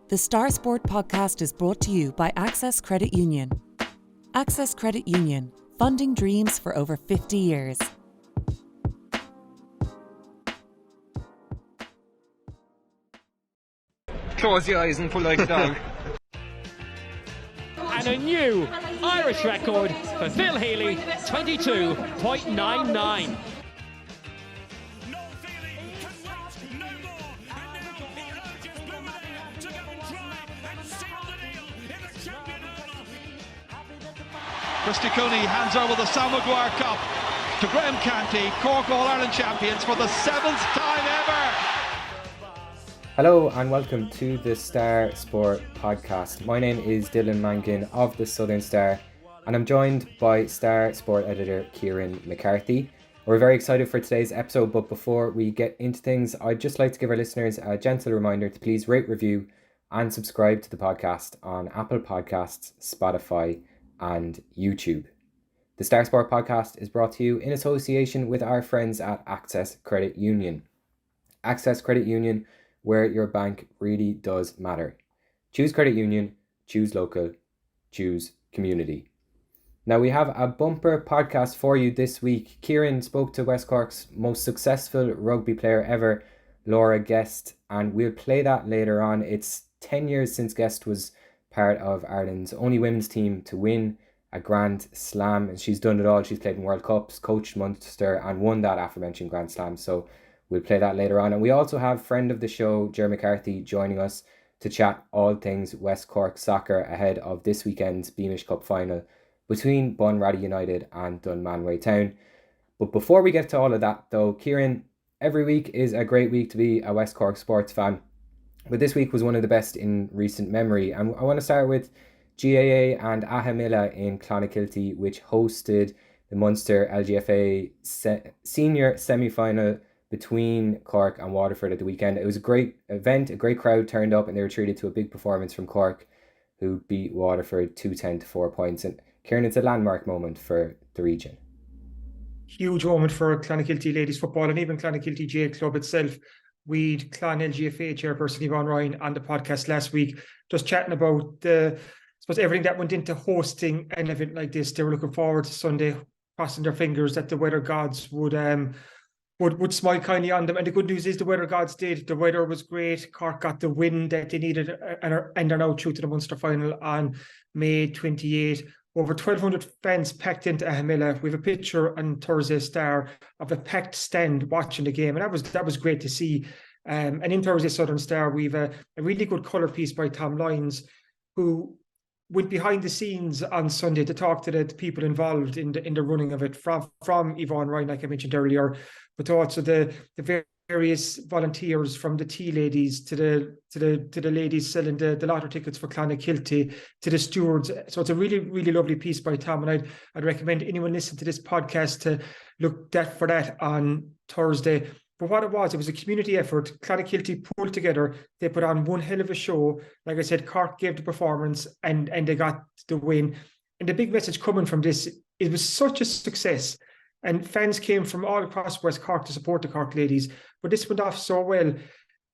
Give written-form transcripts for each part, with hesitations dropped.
The Star Sport podcast is brought to you by Access Credit Union. Access Credit Union, funding dreams for over 50 years. Close your eyes and pull like a dog. And a new Irish record for Phil Healy, 22.99. Christy Cooney hands over the Sam Maguire Cup to Ger McCarthy, Cork All-Ireland champions for the 7th time ever. Hello and welcome to the Star Sport podcast. My name is Dylan Mangan of the Southern Star and I'm joined by Star Sport editor Kieran McCarthy. We're very excited for today's episode, but before we get into things, I'd just like to give our listeners a gentle reminder to please rate, review and subscribe to the podcast on Apple Podcasts, Spotify and YouTube. The Star Sport podcast is brought to you in association with our friends at Access Credit Union. Access Credit Union, where your bank really does matter. Choose credit union, choose local, choose community. Now we have a bumper podcast for you this week. Kieran spoke to West Cork's most successful rugby player ever, Laura Guest, and we'll play that later on. It's 10 years since Guest was part of Ireland's only women's team to win a Grand Slam, and she's done it all. She's played in World Cups, coached Munster and won that aforementioned Grand Slam, so we'll play that later on. And we also have friend of the show Ger McCarthy joining us to chat all things West Cork soccer ahead of this weekend's Beamish Cup final between Bunratty United and Dunmanway Town. But before we get to all of that though, Kieran, every week is a great week to be a West Cork sports fan, but this week was one of the best in recent memory. And I want to start with GAA and Ahamilla in Clonakilty, which hosted the Munster LGFA senior semi-final between Cork and Waterford at the weekend. It was a great event, a great crowd turned up, and they were treated to a big performance from Cork, who beat Waterford 2-10 to 4 points. And Kieran, it's a landmark moment for the region. Huge moment for Clonakilty ladies football and even Clonakilty GAA club itself. We'd Clon LGFA chairperson Yvonne Ryan on the podcast last week, just chatting about everything that went into hosting an event like this. They were looking forward to Sunday, crossing their fingers that the weather gods would smile kindly on them. And the good news is the weather gods did. The weather was great. Cork got the win that they needed and are now through to the Munster final on May 28. Over 1,200 fans packed into Ahamilla. We have a picture on Thursday Star of a packed stand watching the game, and that was great to see. And in Thursday Southern Star, we have a really good colour piece by Tom Lyons, who went behind the scenes on Sunday to talk to the people involved in the running of it, from Yvonne Ryan, like I mentioned earlier, but also the various volunteers, from the tea ladies to the ladies selling the lottery tickets for Clonakilty, to the stewards. So it's a really, really lovely piece by Tom, and I'd recommend anyone listening to this podcast to look for that on Thursday. But what it was a community effort. Clonakilty pulled together. They put on one hell of a show. Like I said, Cork gave the performance and they got the win. And the big message coming from this, it was such a success. And fans came from all across West Cork to support the Cork ladies. But this went off so well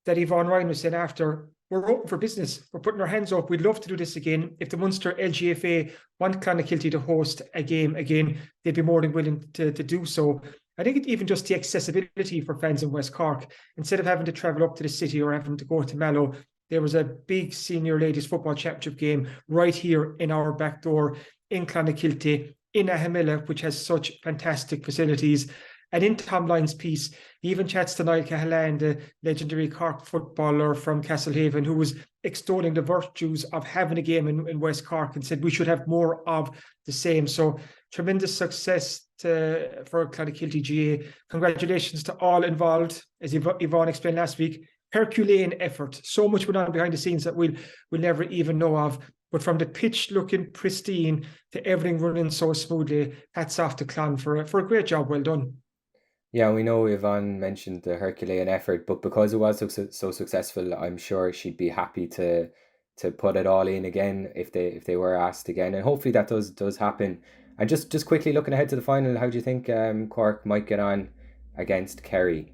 that Yvonne Ryan was saying after, we're open for business. We're putting our hands up. We'd love to do this again. If the Munster LGFA want Clonakilty to host a game again, they'd be more than willing to do so. I think even just the accessibility for fans in West Cork, instead of having to travel up to the city or having to go to Mallow, there was a big senior ladies football championship game right here in our back door in Clonakilty, in Ahamilla, which has such fantastic facilities. And in Tom Lyons' piece, he even chats to Niall Cahalan, the legendary Cork footballer from Castlehaven, who was extolling the virtues of having a game in West Cork and said we should have more of the same. So tremendous success for Clonakilty GAA. Congratulations to all involved. As Yvonne explained last week, Herculean effort. So much went on behind the scenes that we'll never even know of. But from the pitch looking pristine to everything running so smoothly, hats off to Clon for a great job. Well done. Yeah, we know Yvonne mentioned the Herculean effort, but because it was so successful, I'm sure she'd be happy to put it all in again if they were asked again, and hopefully that does happen. And just quickly looking ahead to the final, how do you think Cork might get on against Kerry?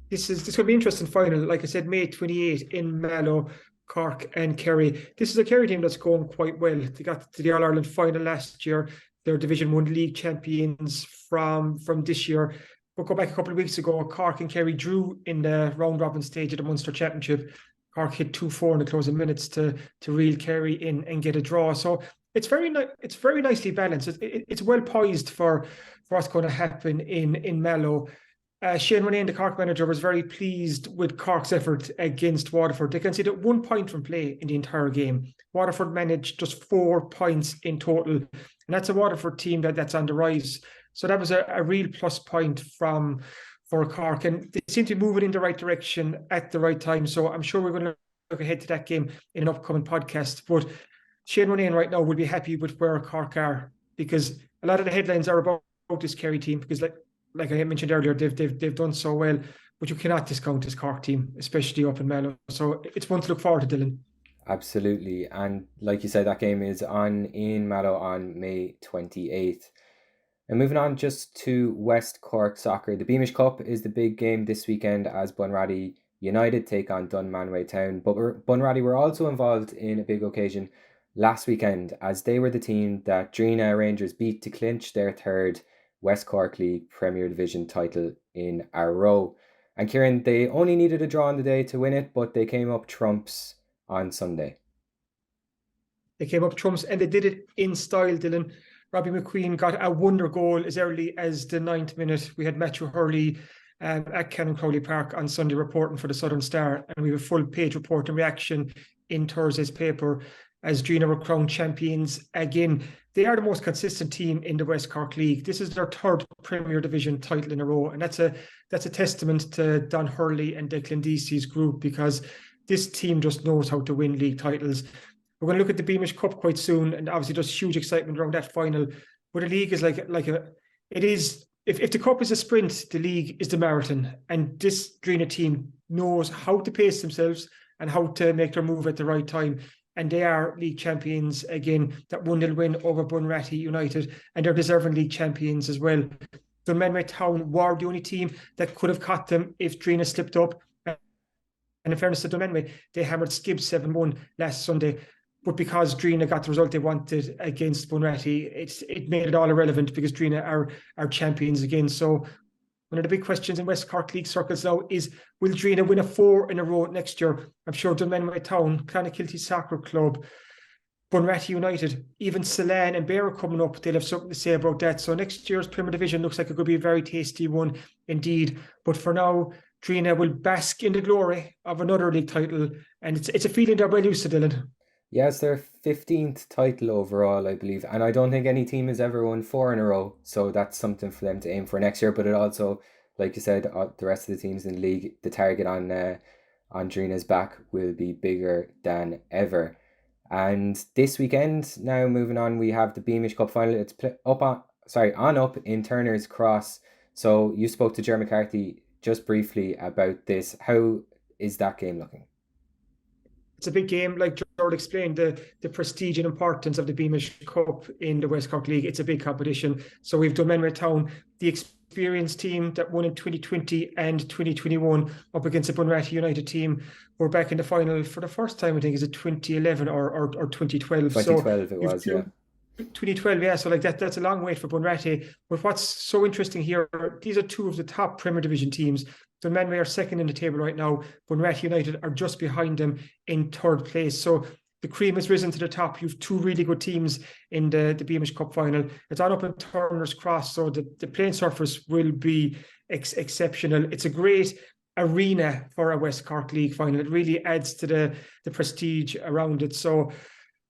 This is going to be an interesting final. Like I said, May 28 in Mallow. Cork and Kerry. This is a Kerry team that's going quite well. They got to the All-Ireland final last year. They're Division 1 league champions from this year. But go back a couple of weeks ago, Cork and Kerry drew in the round-robin stage of the Munster Championship. Cork hit 2-4 in the closing minutes to reel Kerry in and get a draw. So it's very nicely balanced. It's well poised for what's going to happen in Mallow. Shane Ronayne, the Cork manager, was very pleased with Cork's effort against Waterford. They conceded 1 point from play in the entire game. Waterford managed just 4 points in total. And that's a Waterford team that's on the rise. So that was a real plus point for Cork. And they seem to be moving in the right direction at the right time. So I'm sure we're going to look ahead to that game in an upcoming podcast. But Shane Ronayne right now will be happy with where Cork are, because a lot of the headlines are about this Kerry team, because like I mentioned earlier, they've done so well, but you cannot discount this Cork team, especially up in Mallow. So it's one to look forward to, Dylan. Absolutely. And like you said, that game is on in Mallow on May 28th. And moving on just to West Cork soccer, the Beamish Cup is the big game this weekend as Bunratty United take on Dunmanway Town. But Bunratty were also involved in a big occasion last weekend, as they were the team that Drina Rangers beat to clinch their third West Cork League Premier Division title in a row. And Kieran, they only needed a draw on the day to win it, but they came up trumps on Sunday. They came up trumps and they did it in style, Dylan. Robbie McQueen got a wonder goal as early as the 9th minute. We had Matthew Hurley at Cannon Crowley Park on Sunday reporting for the Southern Star, and we have a full page report and reaction in Thursday's paper as Drina were crowned champions again. They are the most consistent team in the West Cork League. This is their third Premier Division title in a row, and that's a testament to Don Hurley and Declan Deasy's group, because this team just knows how to win league titles. We're going to look at the Beamish Cup quite soon, and obviously there's huge excitement around that final. But the league is if the cup is a sprint, the league is the marathon, and this Drina team knows how to pace themselves and how to make their move at the right time. And they are league champions again. That 1-0 win over Bunratty United, and they're deserving league champions as well. Dunmanway Town were the only team that could have caught them if Drina slipped up. And in fairness to Dunmanway, they hammered Skibb 7-1 last Sunday. But because Drina got the result they wanted against Bunratty, it made it all irrelevant, because Drina are champions again. So one of the big questions in West Cork League circles now is, will Drina win a 4 in a row next year? I'm sure Dunmanway Town, Clonakilty Soccer Club, Bunratty United, even Celan and Bear coming up, they'll have something to say about that. So next year's Premier Division looks like it could be a very tasty one indeed. But for now, Drina will bask in the glory of another league title, and it's a feeling they're well used to, Dylan. Yeah, it's their 15th title overall, I believe. And I don't think any team has ever won 4 in a row. So that's something for them to aim for next year. But it also, like you said, the rest of the teams in the league, the target on Drina's back will be bigger than ever. And this weekend, now moving on, we have the Beamish Cup final. It's on up in Turner's Cross. So you spoke to Ger McCarthy just briefly about this. How is that game looking? It's a big game, like George explained, the prestige and importance of the Beamish Cup in the West Cork League. It's a big competition. So we've Dunmanway Town, the experienced team that won in 2020 and 2021, up against the Bunratty United team. We're back in the final for the first time, I think, is it 2011 or 2012? 2012 it was, yeah. 2012, yeah. So that's a long wait for Bunratty. But what's so interesting here, these are two of the top Premier Division teams. Dunmanway are second in the table right now. Bunratty United are just behind them in third place. So the cream has risen to the top. You have two really good teams in the Beamish Cup final. It's on up in Turner's Cross, so the playing surface will be exceptional. It's a great arena for a West Cork League final. It really adds to the prestige around it. So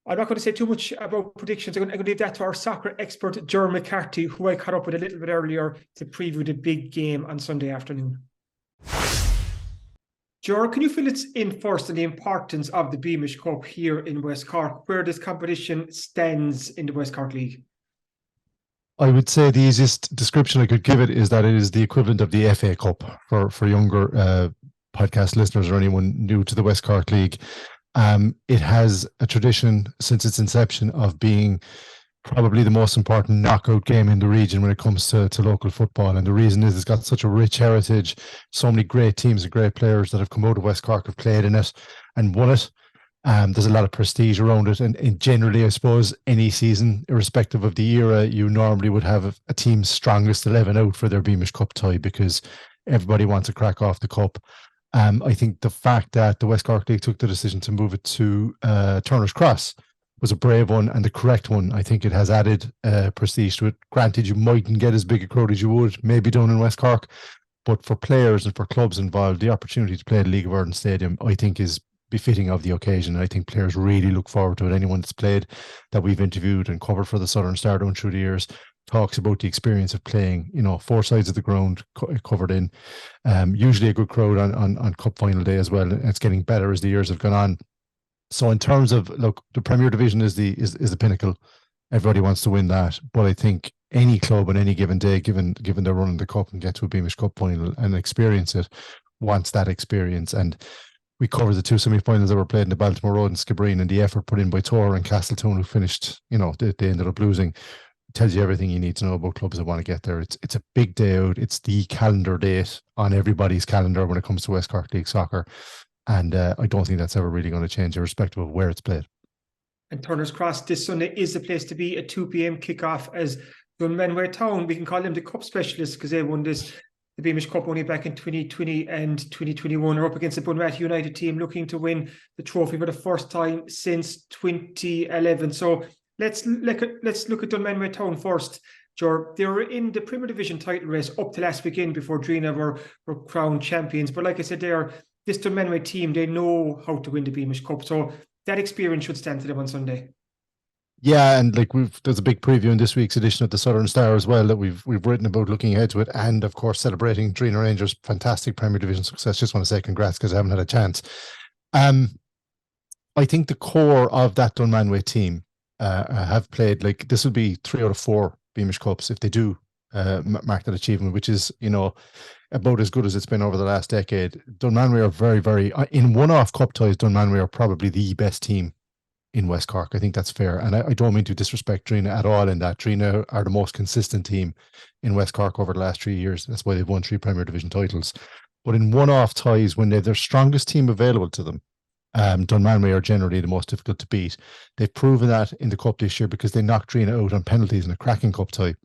I'm not going to say too much about predictions. I'm going to leave that to our soccer expert, Ger McCarthy, who I caught up with a little bit earlier to preview the big game on Sunday afternoon. Ger, can you fill us in first on the importance of the Beamish Cup here in West Cork, where this competition stands in the West Cork League? I would say the easiest description I could give it is that it is the equivalent of the FA Cup for younger podcast listeners or anyone new to the West Cork League. It has a tradition since its inception of being probably the most important knockout game in the region when it comes to local football. And the reason is it's got such a rich heritage. So many great teams and great players that have come out of West Cork have played in it and won it. There's a lot of prestige around it, and generally, I suppose, any season, irrespective of the era, you normally would have a team's strongest 11 out for their Beamish Cup tie because everybody wants a crack off the cup. I think the fact that the West Cork League took the decision to move it to Turner's Cross was a brave one and the correct one. I think it has added prestige to it. Granted, you mightn't get as big a crowd as you would maybe down in West Cork, but for players and for clubs involved, the opportunity to play at League of Ireland Stadium, I think, is befitting of the occasion. I think players really look forward to it. Anyone that's played that we've interviewed and covered for the Southern Star down through the years talks about the experience of playing, 4 sides of the ground covered in. Usually a good crowd on cup final day as well. And it's getting better as the years have gone on. So in terms of, look, the Premier Division is the pinnacle. Everybody wants to win that. But I think any club on any given day, given they're running the cup and get to a Beamish Cup final and experience it, wants that experience. And we covered the 2 semi-finals that were played in the Baltimore Road and Skibbereen, and the effort put in by Tor and Castletown, who finished, they ended up losing. It tells you everything you need to know about clubs that want to get there. It's a big day out. It's the calendar date on everybody's calendar when it comes to West Cork League soccer. And I don't think that's ever really going to change, irrespective of where it's played. And Turner's Cross this Sunday is the place to be, at 2 p.m. kickoff, as Dunmanway Town, we can call them the cup specialists because they won the Beamish Cup only back in 2020 and 2021, are up against the Bunratty United team looking to win the trophy for the first time since 2011. So let's look at Dunmanway Town first. Ger, they were in the Premier Division title race up to last weekend before Drina were crowned champions. But like I said, this Dunmanway team, they know how to win the Beamish Cup. So that experience should stand to them on Sunday. Yeah, and there's a big preview in this week's edition of the Southern Star as well that we've written about, looking ahead to it, and of course celebrating Drina Rangers' fantastic Premier Division success. Just want to say congrats because I haven't had a chance. I think the core of that Dunmanway team have played, this will be 3 out of 4 Beamish Cups if they do mark that achievement, which is about as good as it's been over the last decade. Dunmanway are very, very in one-off cup ties. Dunmanway are probably the best team in West Cork. I think that's fair. And I don't mean to disrespect Drina at all in that. Drina are the most consistent team in West Cork over the last 3 years. That's why they've won 3 Premier Division titles. But in one-off ties, when they're their strongest team available to them, Dunmanway are generally the most difficult to beat. They've proven that in the cup this year because they knocked Drina out on penalties in a cracking cup tie.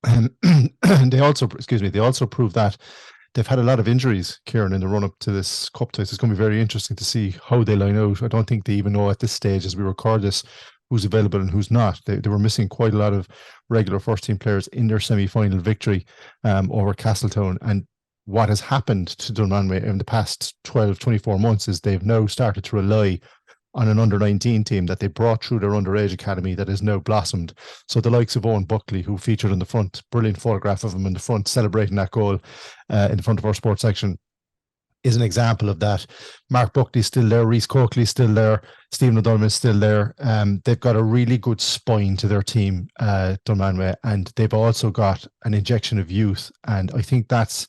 And they also proved that they've had a lot of injuries, Kieran, in the run-up to this cup tie. So it's going to be very interesting to see how they line out. I don't think they even know at this stage, as we record this, who's available and who's not. They were missing quite a lot of regular first-team players in their semi-final victory over Castletown. And what has happened to Dunmanway in the past 12, 24 months is they've now started to rely on an under-19 team that they brought through their underage academy that has now blossomed. So the likes of Owen Buckley, who featured on the front, brilliant photograph of him in the front celebrating that goal in the front of our sports section, is an example of that. Mark Buckley's still there, Reece Coakley's still there, Stephen O'Donnell's still there. They've got a really good spine to their team, Dunmanway, and they've also got an injection of youth, and I think that's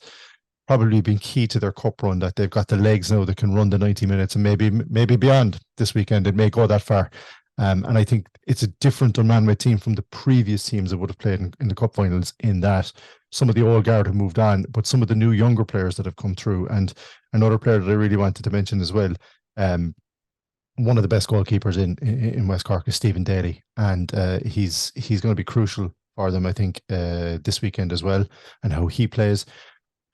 probably been key to their cup run, that they've got the legs now that can run the 90 minutes and maybe beyond this weekend. It may go that far. And I think it's a different Dunmanway team from the previous teams that would have played in the cup finals, in that some of the old guard have moved on, but some of the new younger players that have come through. And another player that I really wanted to mention as well, one of the best goalkeepers in West Cork is Stephen Daly. And he's going to be crucial for them, I think, this weekend as well, and how he plays.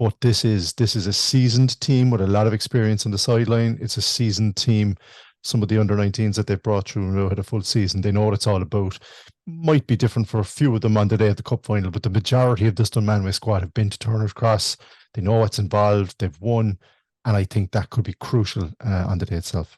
But this is a seasoned team with a lot of experience on the sideline. It's a seasoned team. Some of the under-19s that they've brought through now had a full season. They know what it's all about. Might be different for a few of them on the day of the cup final, but the majority of this Dunmanway squad have been to Turner's Cross. They know what's involved. They've won. And I think that could be crucial on the day itself.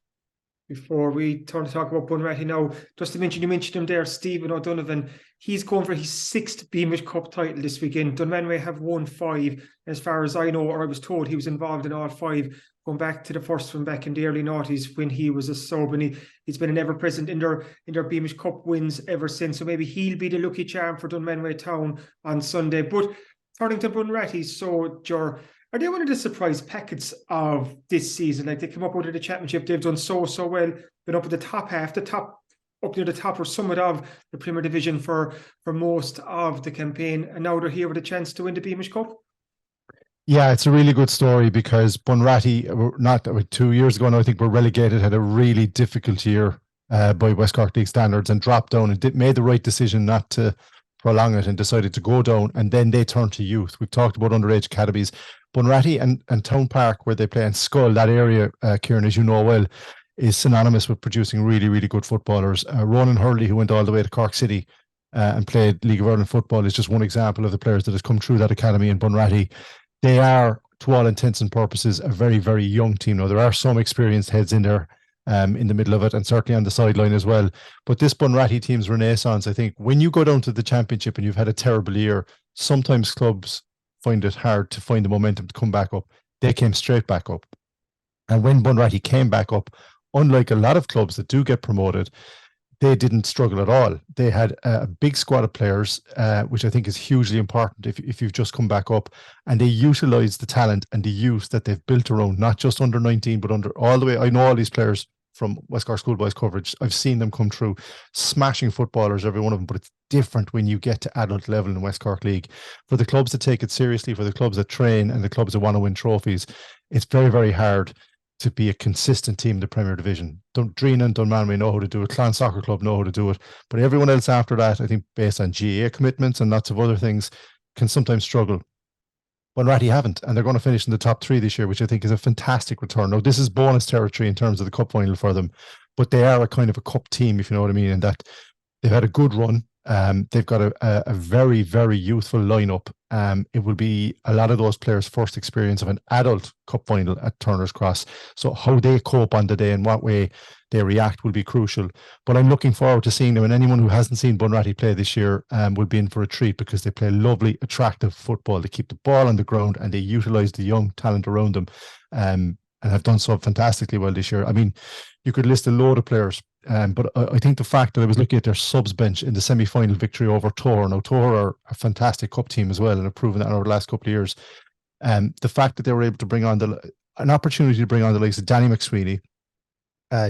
Before we turn to talk about Bunratty now, just to mention, you mentioned him there, Stephen O'Donovan. He's going for his 6th Beamish Cup title this weekend. Dunmanway have won 5. As far as I know, or I was told, he was involved in all 5, going back to the first one back in the early noughties when he was a sub, and he's been an ever-present in their Beamish Cup wins ever since. So maybe he'll be the lucky charm for Dunmanway Town on Sunday. But turning to Bunratty, so Ger, are they one of the surprise packets of this season? Like, they came up out of the championship, they've done so well, been up at the top half, up near the top or summit of the Premier Division for most of the campaign, and now they're here with a chance to win the Beamish Cup. Yeah, it's a really good story because Bunratty, not 2 years ago now, I think were relegated, had a really difficult year by West Cork League standards and dropped down and made the right decision not to prolong it and decided to go down. And then they turned to youth. We've talked about underage academies. Bunratty and Town Park, where they play, and Skull, that area, Kieran, as you know well, is synonymous with producing really, really good footballers. Ronan Hurley, who went all the way to Cork City and played League of Ireland football, is just one example of the players that has come through that academy in Bunratty. They are, to all intents and purposes, a very, very young team. Now, there are some experienced heads in there in the middle of it, and certainly on the sideline as well. But this Bunratty team's renaissance, I think, when you go down to the championship and you've had a terrible year, sometimes clubs find it hard to find the momentum to come back up. They came straight back up. And when Bunratty came back up, unlike a lot of clubs that do get promoted, they didn't struggle at all. They had a big squad of players, which I think is hugely important if you've just come back up, and they utilised the talent and the youth that they've built around, not just under 19, but under all the way. I know all these players from West Cork Schoolboys coverage. I've seen them come through, smashing footballers, every one of them, but it's different when you get to adult level in West Cork League. For the clubs that take it seriously, for the clubs that train and the clubs that want to win trophies, it's very, very hard to be a consistent team in the Premier Division. Drina and Dunmanway know how to do it. Clan Soccer Club know how to do it. But everyone else after that, I think based on GAA commitments and lots of other things, can sometimes struggle. Bunratty haven't, and they're going to finish in the top 3 this year, which I think is a fantastic return. Now, this is bonus territory in terms of the cup final for them, but they are a kind of a cup team, if you know what I mean, in that they've had a good run. They've got a very, very youthful lineup. It will be a lot of those players' first experience of an adult cup final at Turner's Cross. So how they cope on the day and what way they react will be crucial. But I'm looking forward to seeing them. And anyone who hasn't seen Bunratty play this year will be in for a treat, because they play lovely, attractive football. They keep the ball on the ground and they utilise the young talent around them, and have done so fantastically well this year. I mean, you could list a load of players. But I think the fact that I was looking at their subs bench in the semi-final victory over Tor. Now, Tor are a fantastic cup team as well and have proven that over the last couple of years. The fact that they were able to bring on an opportunity to bring on the likes of Danny McSweeney,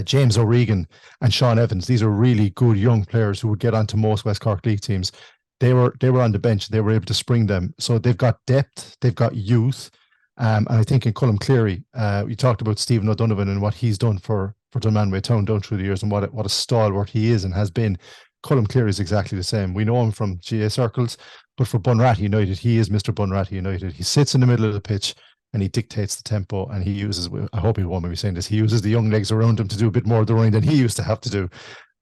James O'Regan and Sean Evans. These are really good young players who would get onto most West Cork League teams. They were on the bench. They were able to spring them. So they've got depth. They've got youth. And I think in Colm Cleary, we talked about Stephen O'Donovan and what he's done for Dunmanway Town down through the years, and what a stalwart he is and has been. Colm Cleary is exactly the same. We know him from GA circles, but for Bunratty United, he is Mr. Bunratty United. He sits in the middle of the pitch and he dictates the tempo, and he uses, I hope he won't be saying this, he uses the young legs around him to do a bit more of the running than he used to have to do.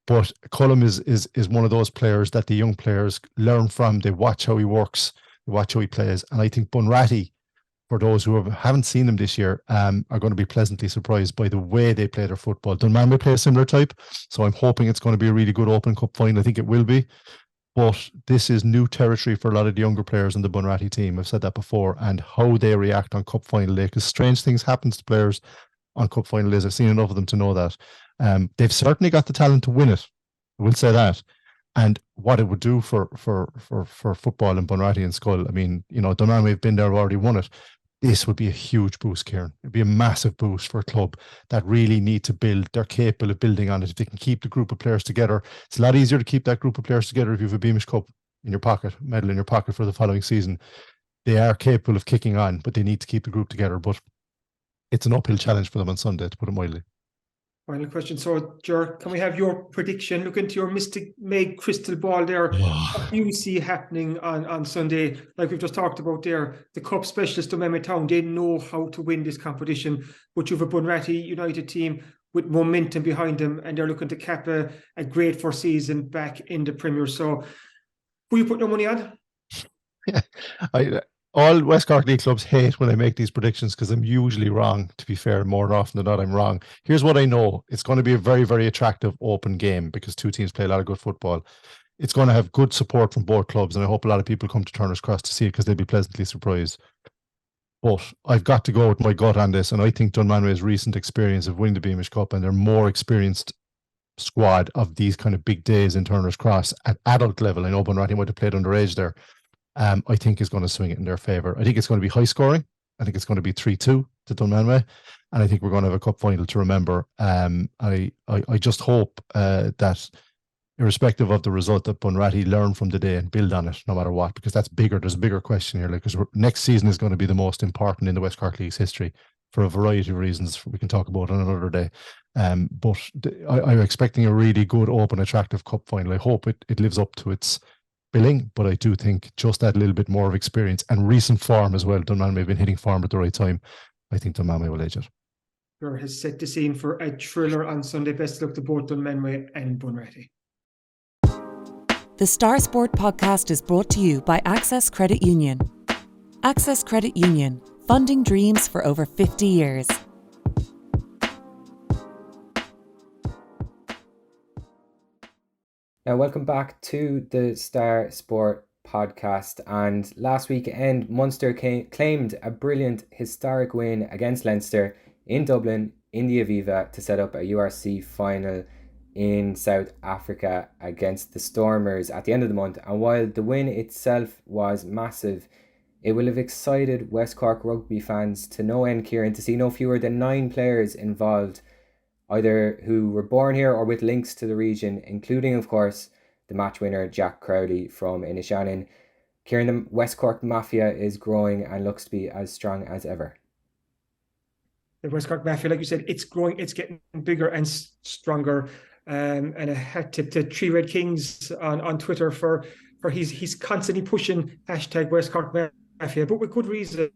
But Colm is one of those players that the young players learn from. They watch how he works, they watch how he plays. And I think Bunratty, for those who haven't seen them this year, are going to be pleasantly surprised by the way they play their football. Dunmanway play a similar type, so I'm hoping it's going to be a really good Open Cup final. I think it will be. But this is new territory for a lot of the younger players in the Bunratty team. I've said that before, and how they react on Cup final day, because strange things happen to players on Cup final days. I've seen enough of them to know that. They've certainly got the talent to win it. I will say that. And what it would do for football in Bunratty and Skull, I mean, you know, Dunmanway have been there, already won it. This would be a huge boost, Kieran. It'd be a massive boost for a club that really need to build. They're capable of building on it. If they can keep the group of players together, it's a lot easier to keep that group of players together if you have a Beamish Cup in your pocket, medal in your pocket for the following season. They are capable of kicking on, but they need to keep the group together. But it's an uphill challenge for them on Sunday, to put it mildly. Final question. So, Ger, can we have your prediction? Look into your Mystic Meg crystal ball there. What do you see happening on Sunday? Like we've just talked about there, the Cup specialist of Dunmanway Town, they know how to win this competition. But you have a Bunratty United team with momentum behind them, and they're looking to cap a great first season back in the Premier. So, who you put your money on? All West Cork League clubs hate when I make these predictions, because I'm usually wrong, to be fair. More often than not, I'm wrong. Here's what I know. It's going to be a very, very attractive open game, because two teams play a lot of good football. It's going to have good support from both clubs, and I hope a lot of people come to Turner's Cross to see it, because they'll be pleasantly surprised. But I've got to go with my gut on this, and I think Dunmanway's recent experience of winning the Beamish Cup and their more experienced squad of these kind of big days in Turner's Cross at adult level, I know Bunratty might have played underage there, I think is going to swing it in their favour. I think it's going to be high scoring. I think it's going to be 3-2 to Dunmanway, and I think we're going to have a cup final to remember. I just hope that irrespective of the result, that Bunratty learn from the day and build on it no matter what, because that's bigger. There's a bigger question here, like, because next season is going to be the most important in the West Cork League's history for a variety of reasons we can talk about on another day. But I'm expecting a really good, open, attractive cup final. I hope it lives up to its billing, but I do think just that little bit more of experience and recent form as well. Dunmanway have been hitting form at the right time. I think Dunmanway will edge it. Has set the scene for a thriller on Sunday. Best of luck to both Dunmanway and Bunratty. The Star Sport podcast is brought to you by Access Credit Union. Access Credit Union, funding dreams for over 50 years. Now, welcome back to the Star Sport podcast. And last weekend, Munster claimed a brilliant, historic win against Leinster in Dublin in the Aviva to set up a URC final in South Africa against the Stormers at the end of the month. And while the win itself was massive, it will have excited West Cork rugby fans to no end, Kieran, to see no fewer than 9 players involved, either who were born here or with links to the region, including, of course, the match winner Jack Crowley from Inishannon. Kieran, the West Cork Mafia is growing and looks to be as strong as ever. The West Cork Mafia, like you said, it's growing, it's getting bigger and stronger. And a hat tip to Three Red Kings on Twitter for he's constantly pushing hashtag West Cork Mafia, but with good reason.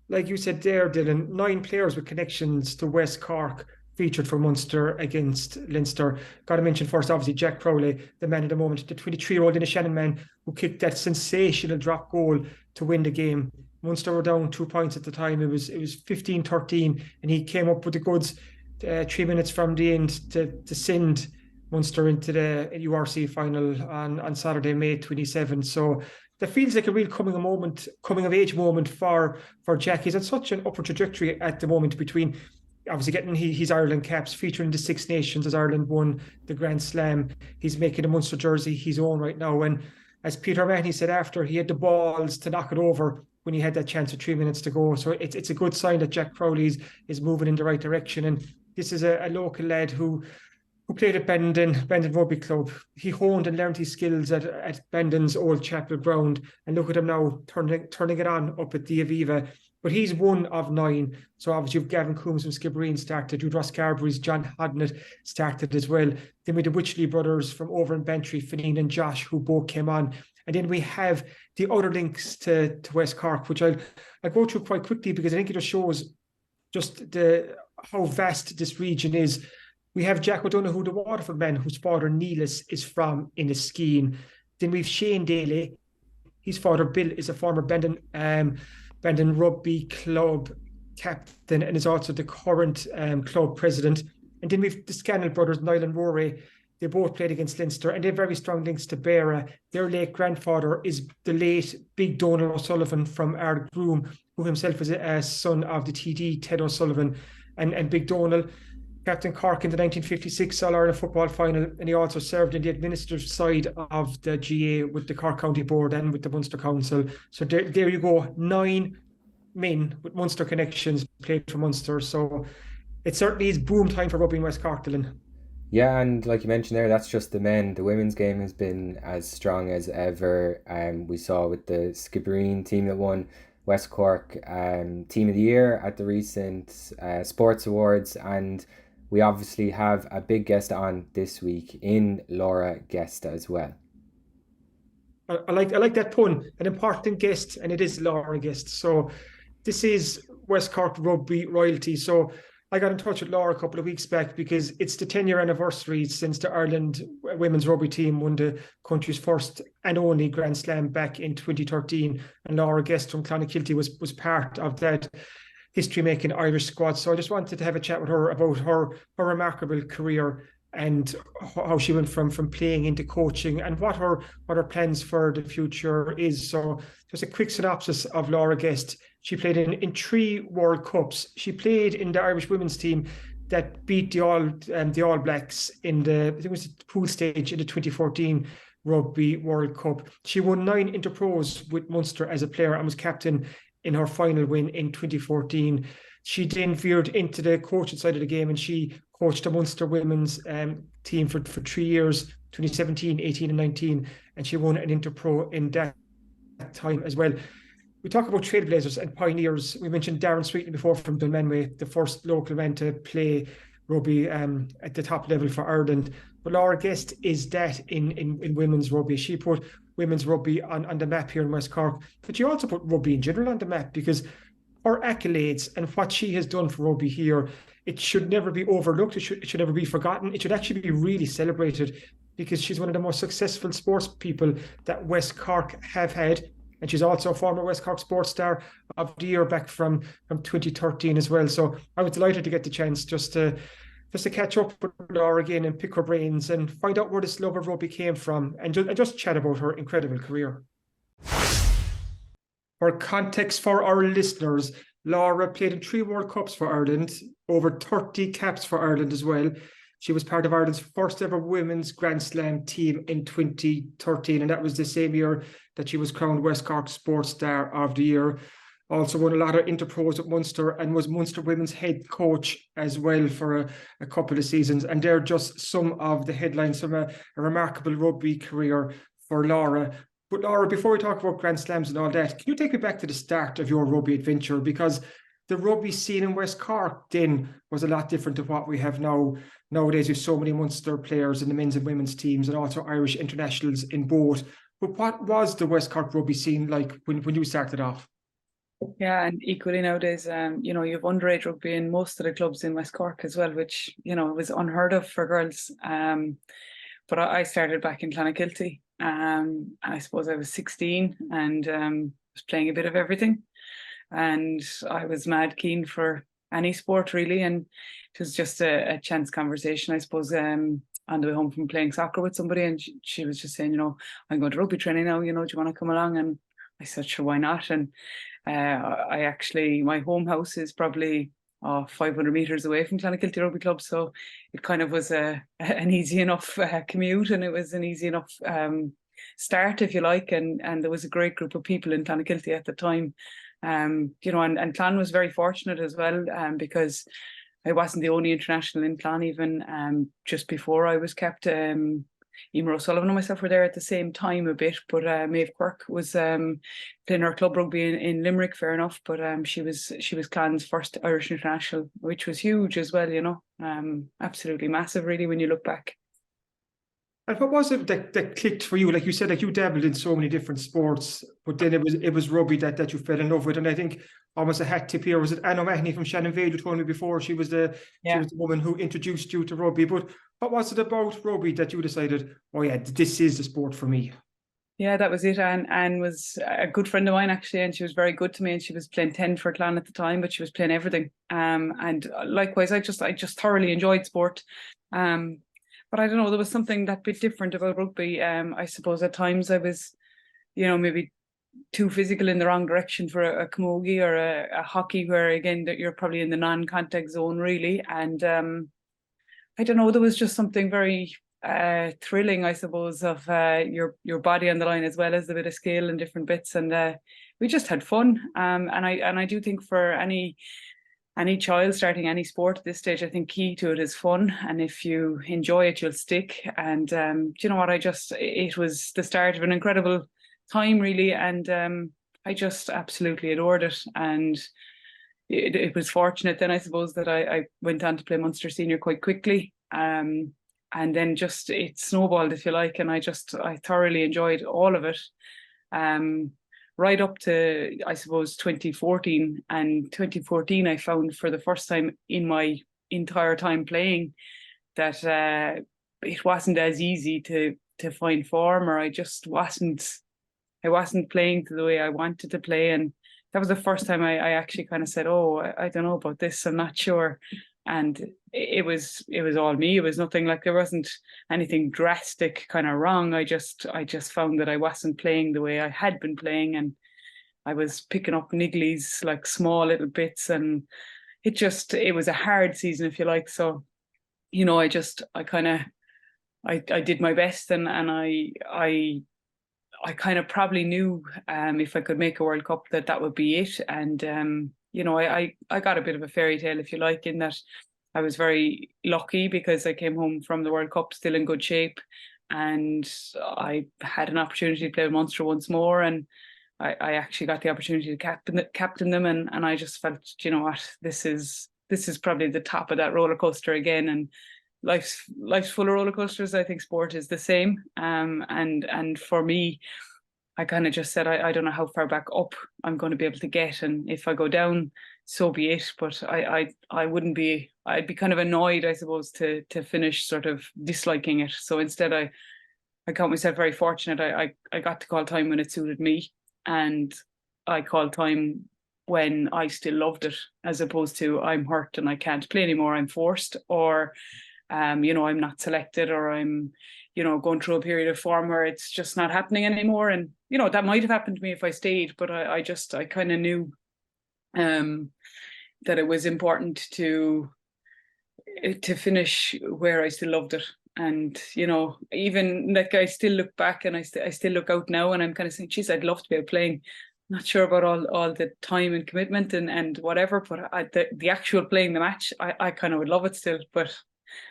Like you said there, Dylan, 9 players with connections to West Cork featured for Munster against Leinster. Got to mention first, obviously, Jack Crowley, the man of the moment, the 23-year-old Inishannon man who kicked that sensational drop goal to win the game. Munster were down 2 points at the time. It was 15-13, and he came up with the goods 3 minutes from the end to send Munster into the URC final on Saturday, May 27. So that feels like a real coming of age moment for Jack. He's on such an upward trajectory at the moment, between obviously getting his Ireland caps, featuring the Six Nations as Ireland won the Grand Slam. He's making a Munster jersey his own right now. And as Peter Mahoney said after, he had the balls to knock it over when he had that chance with 3 minutes to go. So it's a good sign that Jack Crowley is moving in the right direction. And this is a local lad who played at Bandon Rugby Club. He honed and learned his skills at Bandon's Old Chapel ground. And look at him now turning it on up at the Aviva. But he's one of 9. So obviously you've Gavin Coombs from Skibbereen started, you've Ross Carberry's John Hodnett started as well. Then we had the Witchley brothers from over in Bantry, Fineen and Josh, who both came on. And then we have the other links to West Cork, which I'll go through quite quickly, because I think it just shows just how vast this region is. We have Jack O'Donoghue, the Waterford man, whose father Neelis is from Inniskeen. Then we've Shane Daly. His father Bill is a former Bandon Rugby Club captain and is also the current club president. And then we've the Scannell brothers, Niall and Rory. They both played against Leinster, and they have very strong links to Beara. Their late grandfather is the late Big Donal O'Sullivan from Ardgroom, who himself was a son of the TD, Ted O'Sullivan. And Big Donal, Captain Cork in the 1956 All-Ireland football final, and he also served in the administrative side of the GA with the Cork County Board and with the Munster Council. So there you go, 9 men with Munster connections played for Munster. So it certainly is boom time for rugby in West Cork, Dylan. Yeah, and like you mentioned there, that's just the men. The women's game has been as strong as ever. We saw with the Skibbereen team that won West Cork Team of the Year at the recent Sports Awards, and we obviously have a big guest on this week in Laura Guest as well. I like that pun, an important guest, and it is Laura Guest. So this is West Cork rugby royalty. So I got in touch with Laura a couple of weeks back because it's the 10-year anniversary since the Ireland women's rugby team won the country's first and only Grand Slam back in 2013. And Laura Guest from Clonakilty was part of that history-making Irish squad. So I just wanted to have a chat with her about her remarkable career and how she went from playing into coaching and what her plans for the future is. So just a quick synopsis of Laura Guest. She played in 3 World Cups. She played in the Irish women's team that beat the All Blacks in I think it was the pool stage in the 2014 Rugby World Cup. She won 9 interpros with Munster as a player and was captain in her final win in 2014. she then veered into the coaching side of the game, and she coached the Munster women's team for 3 years, 2017, 18 and 19, and she won an Interpro in that time as well. We talk about trailblazers and pioneers. We mentioned Darren Sweetley before from Dunmanway, the first local man to play rugby at the top level for Ireland. But Laura Guest is that in women's rugby. She put women's rugby on the map here in West Cork, but she also put rugby in general on the map, because her accolades and what she has done for rugby here, it should never be overlooked. It should never be forgotten. It should actually be really celebrated, because she's one of the most successful sports people that West Cork have had. And she's also a former West Cork Sports Star of the Year back from 2013 as well. So I was delighted to get the chance just to catch up with Laura again and pick her brains and find out where this love of rugby came from, and just chat about her incredible career. For context for our listeners, Laura played in 3 World Cups for Ireland, over 30 caps for Ireland as well. She was part of Ireland's first ever women's Grand Slam team in 2013, and that was the same year that she was crowned West Cork Sports Star of the Year. Also won a lot of Interpros at Munster, and was Munster women's head coach as well for a couple of seasons. And they're just some of the headlines from a remarkable rugby career for Laura. But Laura, before we talk about Grand Slams and all that, can you take me back to the start of your rugby adventure? Because the rugby scene in West Cork then was a lot different to what we have now. Nowadays, there's so many Munster players in the men's and women's teams, and also Irish internationals in both. But what was the West Cork rugby scene like when you started off? Yeah, and equally nowadays, you have underage rugby in most of the clubs in West Cork as well, which, was unheard of for girls. But I started back in Clonakilty. I suppose I was 16 and was playing a bit of everything. And I was mad keen for any sport, really. And it was just a chance conversation, I suppose, on the way home from playing soccer with somebody. And she was just saying, I'm going to rugby training now, do you want to come along? And I said, sure, why not? And my home house is probably 500 metres away from Clonakilty Rugby Club. So it kind of was an easy enough commute, and it was an easy enough start, if you like. And there was a great group of people in Clonakilty at the time. And Clon was very fortunate as well, because I wasn't the only international in Clon. Even just before I was kept, Emer O'Sullivan and myself were there at the same time a bit, but Maeve Quirk was playing her club rugby in Limerick, fair enough, but she was Clon's first Irish international, which was huge as well, absolutely massive really when you look back. And what was it that clicked for you? Like you said, like you dabbled in so many different sports, but then it was rugby that you fell in love with. And I think almost a hat tip here, was it Anne O'Mahony from Shannon Vale who told me before she was the woman who introduced you to rugby. But what was it about rugby that you decided, oh yeah, this is the sport for me? Yeah, that was it. Anne was a good friend of mine actually, and she was very good to me. And she was playing 10 for Clon at the time, but she was playing everything. And likewise, I just thoroughly enjoyed sport. But I don't know, there was something that bit different about rugby. I suppose at times I was, maybe too physical in the wrong direction for a camogie or a hockey, where again that you're probably in the non-contact zone really. And I don't know, there was just something very thrilling, I suppose, of your body on the line as well as a bit of skill and different bits. And we just had fun. And I do think for any child starting any sport at this stage, I think key to it is fun. And if you enjoy it, you'll stick. And do you know what? It was the start of an incredible time, really. And I just absolutely adored it. And it was fortunate then, I suppose, that I went on to play Munster Senior quite quickly. And then just it snowballed, if you like. And I thoroughly enjoyed all of it. Right up to, I suppose, 2014. And 2014, I found for the first time in my entire time playing that it wasn't as easy to find form, or I wasn't playing to the way I wanted to play. And that was the first time I actually kind of said, oh, I don't know about this, I'm not sure. And it was all me. It was nothing like, there wasn't anything drastic kind of wrong. I just found that I wasn't playing the way I had been playing, and I was picking up nigglies, like small little bits, and it was a hard season, if you like. So, I did my best, and I kind of probably knew if I could make a World Cup that would be it. And I got a bit of a fairy tale, if you like, in that I was very lucky because I came home from the World Cup still in good shape, and I had an opportunity to play with Munster once more, and I actually got the opportunity to captain them, and I just felt, you know what, this is probably the top of that roller coaster again, and life's full of roller coasters. I think sport is the same, and for me, I kind of just said, I don't know how far back up I'm going to be able to get, and if I go down, so be it. But I wouldn't be. I'd be kind of annoyed, I suppose, to finish sort of disliking it. So instead, I count myself very fortunate. I got to call time when it suited me, and I called time when I still loved it, as opposed to I'm hurt and I can't play anymore, I'm forced, or I'm not selected, or I'm going through a period of form where it's just not happening anymore. And that might have happened to me if I stayed, but I kind of knew that it was important to finish where I still loved it. And even like, I still look back and I still look out now, and I'm kind of saying, geez, I'd love to be out playing. Not sure about all the time and commitment and whatever, but the actual playing the match, I kind of would love it still. But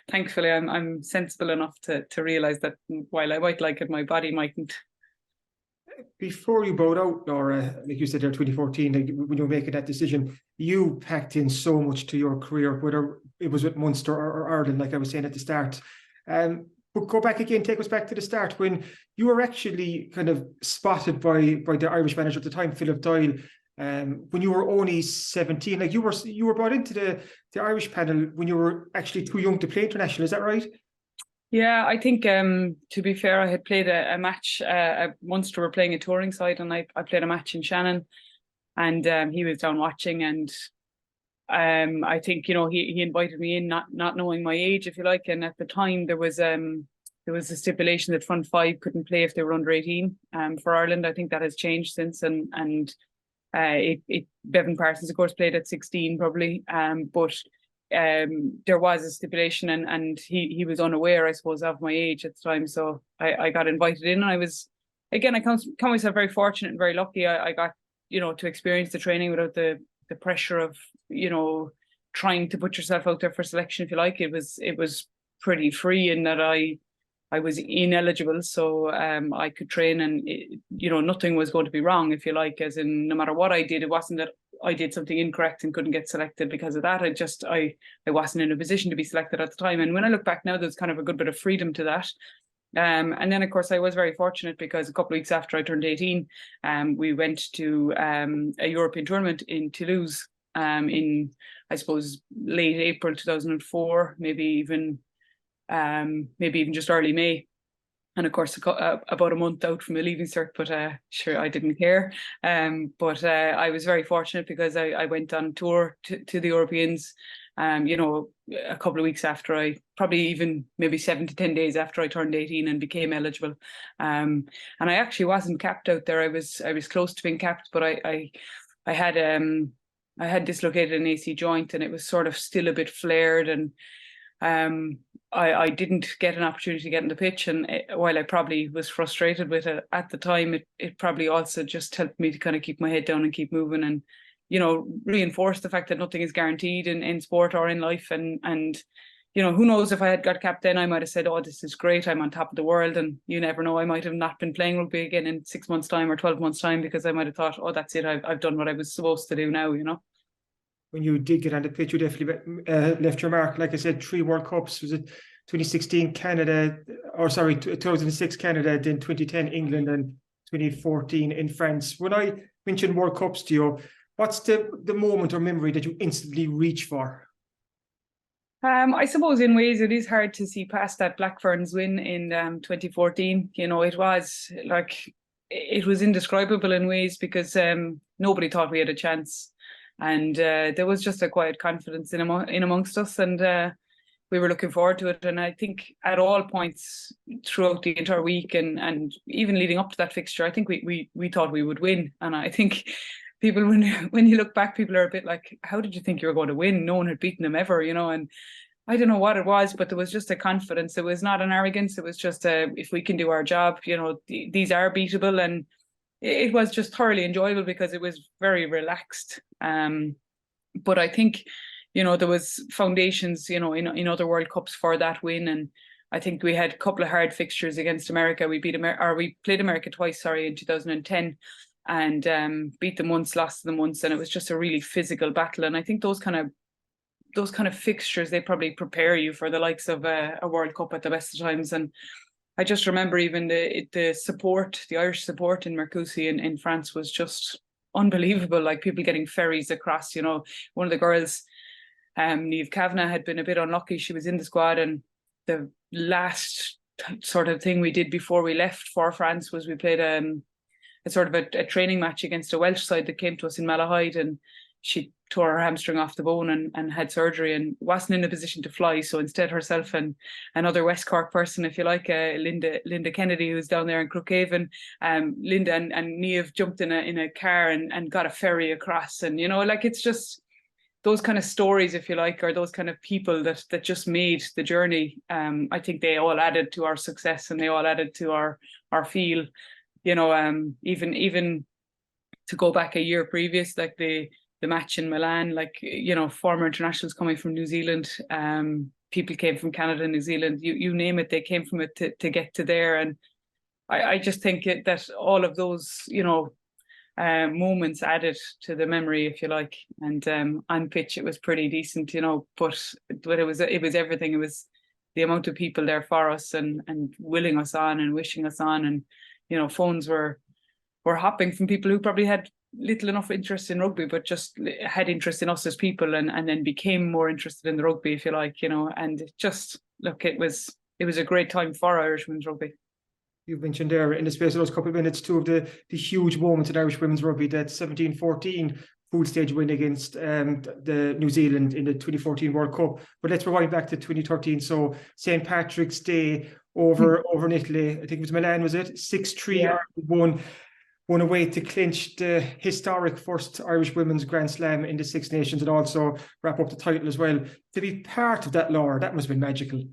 thankfully, I'm sensible enough to realise that while I might like it, my body mightn't. Before you bowed out, Laura, like you said there, 2014, like when you were making that decision, you packed in so much to your career, whether it was with Munster or Ireland, like I was saying at the start. But go back again, take us back to the start when you were actually kind of spotted by the Irish manager at the time, Philip Doyle, when you were only 17. Like you were brought into the Irish panel when you were actually too young to play international. Is that right? Yeah, I think to be fair, I had played a match. Munster were playing a touring side, and I played a match in Shannon, and he was down watching, and I think he invited me in, not knowing my age, if you like. And at the time there was a stipulation that front five couldn't play if they were under 18 for Ireland. I think that has changed since, and Bevan Parsons of course played at 16 probably, but there was a stipulation, and he was unaware, I suppose, of my age at the time. So I got invited in, and I count myself very fortunate and very lucky. I got to experience the training without the pressure of trying to put yourself out there for selection, if you like. It was pretty free in that I was ineligible, so I could train, and nothing was going to be wrong, if you like, as in no matter what I did, it wasn't that I did something incorrect and couldn't get selected because of that. I wasn't in a position to be selected at the time. And when I look back now, there's kind of a good bit of freedom to that. And then, of course, I was very fortunate because a couple of weeks after I turned 18, we went to a European tournament in Toulouse in, I suppose, late April 2004, maybe even just early May. And of course, about a month out from a leaving cert, but sure, I didn't care. But I was very fortunate because I went on tour to the Europeans, a couple of weeks after probably even maybe 7 to 10 days after I turned 18 and became eligible. And I actually wasn't capped out there. I was close to being capped, but I had dislocated an AC joint, and it was sort of still a bit flared, and I didn't get an opportunity to get in the pitch, and while I probably was frustrated with it at the time, it probably also just helped me to kind of keep my head down and keep moving, and reinforce the fact that nothing is guaranteed in sport or in life, and who knows, if I had got capped then, I might have said, oh, this is great, I'm on top of the world, and you never know, I might have not been playing rugby again in 6 months' time or 12 months' time, because I might have thought, oh, that's it, I've done what I was supposed to do now, When you did get on the pitch, you definitely left your mark. Like I said, 3 World Cups. Was it 2016 Canada, 2006 Canada, then 2010 England, and 2014 in France. When I mention World Cups to you, what's the moment or memory that you instantly reach for? I suppose in ways it is hard to see past that Black Ferns win in 2014. It was indescribable in ways, because nobody thought we had a chance. And there was just a quiet confidence in amongst us, and we were looking forward to it. And I think at all points throughout the entire week, and even leading up to that fixture, I think we thought we would win. And I think people, when you look back, people are a bit like, how did you think you were going to win? No one had beaten them ever, and I don't know what it was, but there was just a confidence. It was not an arrogance. It was just if we can do our job, these are beatable. And it was just thoroughly enjoyable because it was very relaxed. But I think, there was foundations, in other World Cups for that win. And I think we had a couple of hard fixtures against America. We played America twice, in 2010, and beat them once, lost them once, and it was just a really physical battle. And I think those kind of fixtures, they probably prepare you for the likes of a World Cup at the best of times. And I just remember even the support, the Irish support in Marcoussis in France was just unbelievable. Like people getting ferries across. One of the girls, Niamh Kavanagh, had been a bit unlucky. She was in the squad, and the last sort of thing we did before we left for France was we played a sort of a training match against a Welsh side that came to us in Malahide, and she tore her hamstring off the bone and had surgery and wasn't in a position to fly. So instead, herself and another West Cork person, if you like, Linda Kennedy, who's down there in Crookhaven, Linda and Niamh jumped in a car and got a ferry across. And it's just those kind of stories, if you like, or those kind of people that just made the journey. I think they all added to our success, and they all added to our feel. Even to go back a year previous, like the match in Milan, like, former internationals coming from New Zealand, people came from Canada, New Zealand, you name it, they came from it to get to there. And I just think that all of those, moments added to the memory, if you like. And on pitch, it was pretty decent, but it was everything. It was the amount of people there for us and willing us on and wishing us on. And, phones were hopping from people who probably had little enough interest in rugby, but just had interest in us as people, and then became more interested in the rugby, if you like, and just look, it was a great time for Irish women's rugby. You've mentioned there in the space of those couple of minutes two of the huge moments in Irish women's rugby, that 17-14 food stage win against the New Zealand in the 2014 World Cup. But let's rewind back to 2013. So St. Patrick's Day over in Italy. I think it was Milan, was it? 6-3 Ireland won away to clinch the historic first Irish women's Grand Slam in the Six Nations, and also wrap up the title as well. To be part of that, Laura, that must have been magical.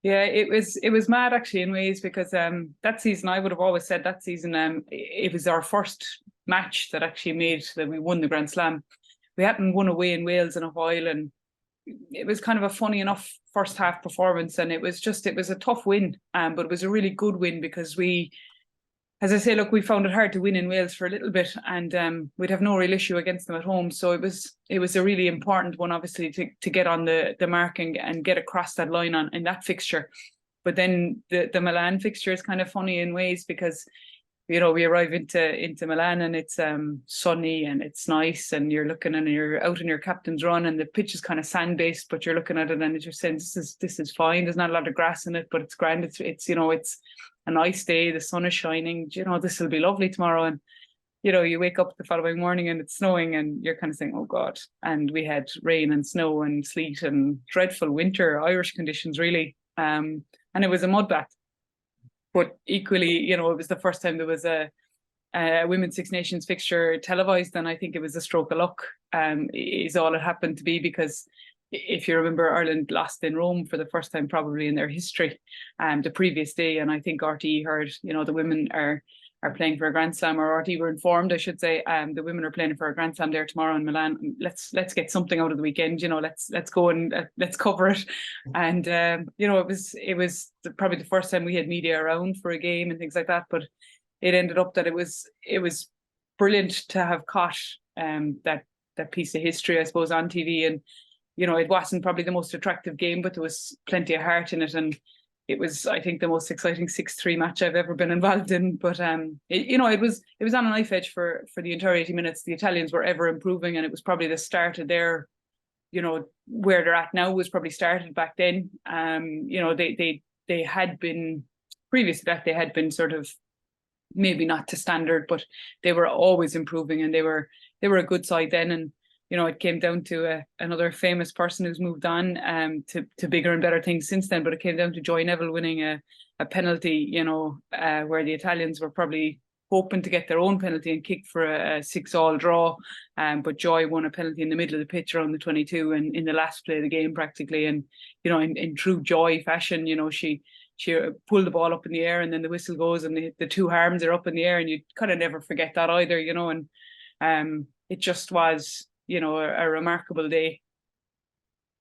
Yeah, it was mad actually in ways, because that season, I would have always said that season, it was our first match that actually made that we won the Grand Slam. We hadn't won away in Wales in a while, and it was kind of a funny enough first half performance, and it was a tough win, but it was a really good win, because we, as I say, look, we found it hard to win in Wales for a little bit, and we'd have no real issue against them at home. So it was a really important one, obviously, to get on the mark and get across that line in that fixture. But then the Milan fixture is kind of funny in ways, because we arrive into Milan, and it's sunny and it's nice, and you're looking and you're out in your captain's run, and the pitch is kind of sand based, but you're looking at it and you're saying this is fine. There's not a lot of grass in it, but it's grand. It's a nice day. The sun is shining. This will be lovely tomorrow. And you wake up the following morning and it's snowing, and you're kind of saying, oh God. And we had rain and snow and sleet and dreadful winter Irish conditions, really. And it was a mud bath. But equally, it was the first time there was a Women's Six Nations fixture televised, and I think it was a stroke of luck, is all it happened to be, because if you remember, Ireland lost in Rome for the first time probably in their history the previous day, and I think RTE heard, the women are playing for a Grand Slam, or RTE were informed, I should say, the women are playing for a Grand Slam there tomorrow in Milan. Let's get something out of the weekend, let's go and let's cover it. And it was probably the first time we had media around for a game and things like that. But it ended up that it was brilliant to have caught that piece of history, I suppose, on TV. And it wasn't probably the most attractive game, but there was plenty of heart in it, and it was, I think, the most exciting 6-3 match I've ever been involved in. But it was on a knife edge for the entire 80 minutes. The Italians were ever improving, and it was probably the start of their, where they're at now was probably started back then. They had been previous to that, they had been sort of maybe not to standard, but they were always improving, and they were a good side then. And it came down to another famous person who's moved on to bigger and better things since then. But it came down to Joy Neville winning a penalty, where the Italians were probably hoping to get their own penalty and kick for a 6-all draw. But Joy won a penalty in the middle of the pitch around the 22 and in the last play of the game practically. And, in true Joy fashion, she pulled the ball up in the air, and then the whistle goes and the two arms are up in the air, and you kind of never forget that either, and it just was a remarkable day.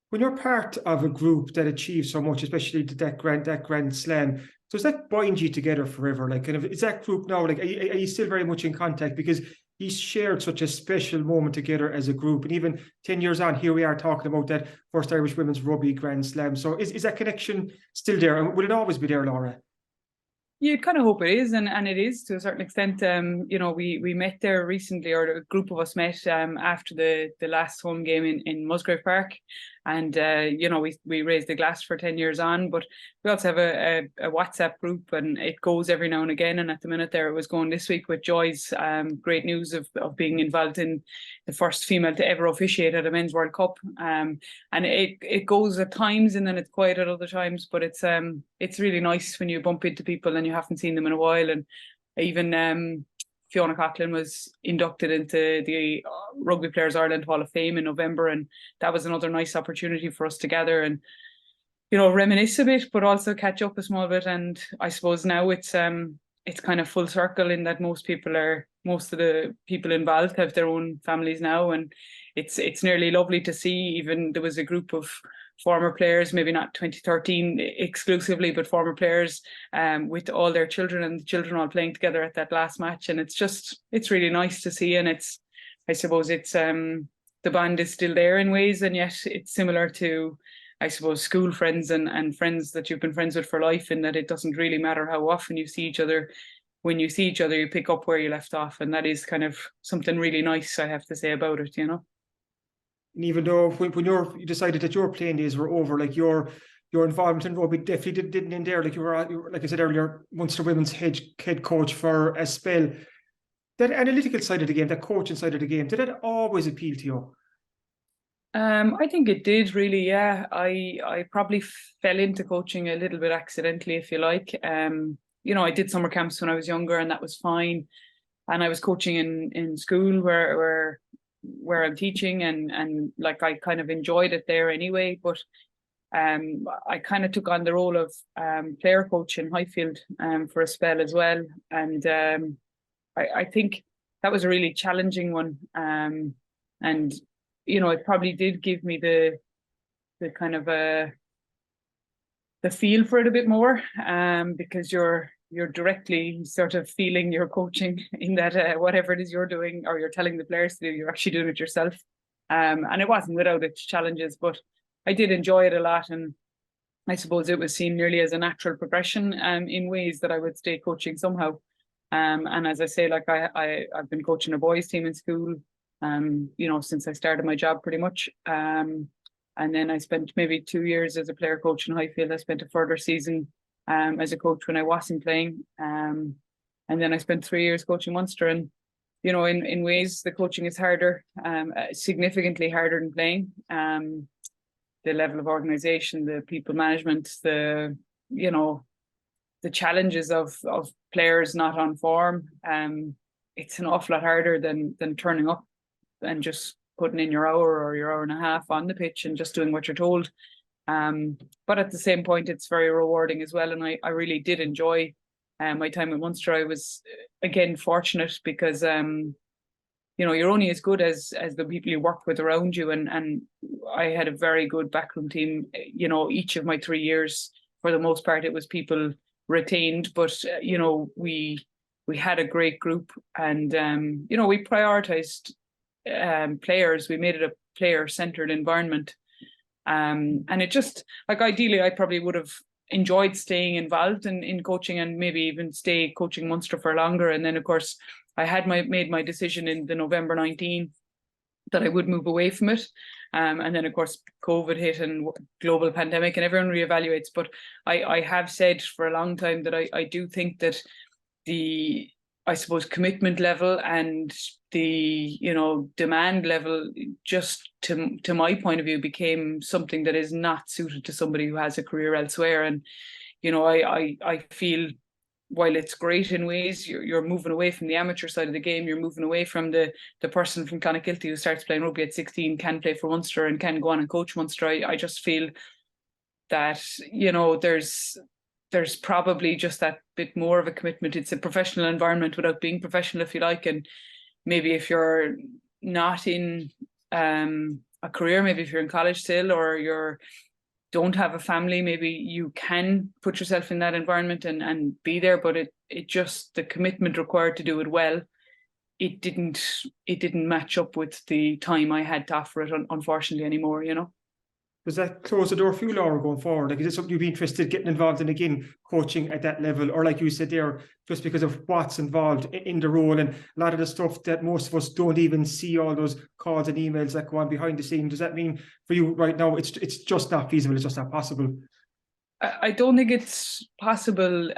When you're part of a group that achieves so much, especially that grand slam, does that bind you together forever? Like, kind of, is that group now, like, are you still very much in contact? Because you shared such a special moment together as a group. And even 10 years on, here we are talking about that first Irish Women's Rugby Grand Slam. So is that connection still there? And will it always be there, Laura? You'd kind of hope it is, and it is to a certain extent. We met there recently, or a group of us met after the last home game in Musgrave Park, and we raised the glass for 10 years on. But we also have a WhatsApp group, and it goes every now and again. And at the minute there, it was going this week with Joy's great news of being involved in the first female to ever officiate at a Men's World Cup. And it goes at times, and then it's quiet at other times. But it's really nice when you bump into people and you haven't seen them in a while. And even Fiona Coughlin was inducted into the Rugby Players Ireland Hall of Fame in November, and that was another nice opportunity for us to gather and reminisce a bit, but also catch up a small bit. And I suppose now it's kind of full circle in that most of the people involved have their own families now, and it's nearly lovely to see. Even there was a group of former players, maybe not 2013 exclusively, but former players with all their children, and the children all playing together at that last match. And it's really nice to see. And I suppose the band is still there in ways, and yet it's similar to, I suppose, school friends and friends that you've been friends with for life, in that it doesn't really matter how often you see each other. When you see each other, you pick up where you left off. And that is kind of something really nice, I have to say, about it, And even though when you decided that your playing days were over, like your involvement in rugby definitely didn't end there. Like you were, like I said earlier, Munster Women's head coach for a spell. That analytical side of the game, that coaching side of the game, did that always appeal to you? I think it did, really, yeah. I probably fell into coaching a little bit accidentally, if you like. I did summer camps when I was younger, and that was fine. And I was coaching in school where I'm teaching, and like I kind of enjoyed it there anyway. But I kind of took on the role of player coach in Highfield for a spell as well. And I think that was a really challenging one. And it probably did give me the kind of the feel for it a bit more, because you're directly sort of feeling your coaching, in that whatever it is you're doing or you're telling the players to do, you're actually doing it yourself. And it wasn't without its challenges, but I did enjoy it a lot. And I suppose it was seen nearly as a natural progression in ways that I would stay coaching somehow. And as I say, like I've been coaching a boys team in school, since I started my job pretty much. And then I spent maybe 2 years as a player coach in Highfield. I spent a further season as a coach when I wasn't playing. And then I spent 3 years coaching Munster. And, in ways the coaching is harder, significantly harder than playing. The level of organisation, the people management, the challenges of players not on form. It's an awful lot harder than turning up and just putting in your hour or your hour and a half on the pitch and just doing what you're told. But at the same point, it's very rewarding as well. And I really did enjoy my time at Munster. I was, again, fortunate because, you're only as good as the people you work with around you. And I had a very good backroom team. Each of my 3 years, for the most part, it was people retained. But, we had a great group, and, we prioritised players. We made it a player-centred environment. And it just, like, ideally, I probably would have enjoyed staying involved in coaching and maybe even stay coaching Munster for longer. And then, of course, I had made my decision in the November 19 that I would move away from it. And then, of course, COVID hit and global pandemic, and everyone reevaluates. But I have said for a long time that I do think that the, I suppose, commitment level and the, demand level, just to my point of view, became something that is not suited to somebody who has a career elsewhere. And, I feel, while it's great in ways, you're moving away from the amateur side of the game. You're moving away from the person from Clonakilty who starts playing rugby at 16, can play for Munster and can go on and coach Munster. I just feel that, there's probably just that bit more of a commitment. It's a professional environment without being professional, if you like. And maybe if you're not in a career, maybe if you're in college still, or you're don't have a family, maybe you can put yourself in that environment and be there, but it just, the commitment required to do it well, it didn't match up with the time I had to offer it, unfortunately, anymore, you know. Does that close the door for you, Laura, going forward? Like, is it something you'd be interested in getting involved in again, coaching at that level? Or like you said there, just because of what's involved in the role and a lot of the stuff that most of us don't even see, all those calls and emails that go on behind the scene. Does that mean for you right now, it's just not feasible, it's just not possible? I don't think it's possible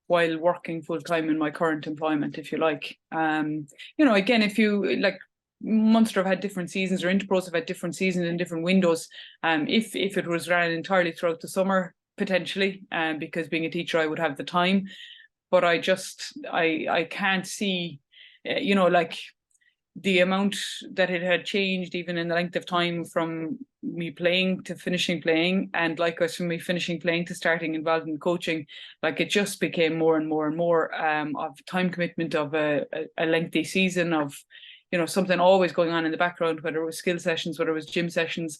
while working full-time in my current employment, if you like. You know, again, if you like, Munster have had different seasons, or Interpros have had different seasons in different windows. If it was ran entirely throughout the summer, potentially, because being a teacher, I would have the time. But I can't see, you know, like the amount that it had changed, even in the length of time from me playing to finishing playing, and likewise from me finishing playing to starting involved in coaching. Like, it just became more and more and more of time commitment, of a lengthy season, of, you know, something always going on in the background, whether it was skill sessions, whether it was gym sessions.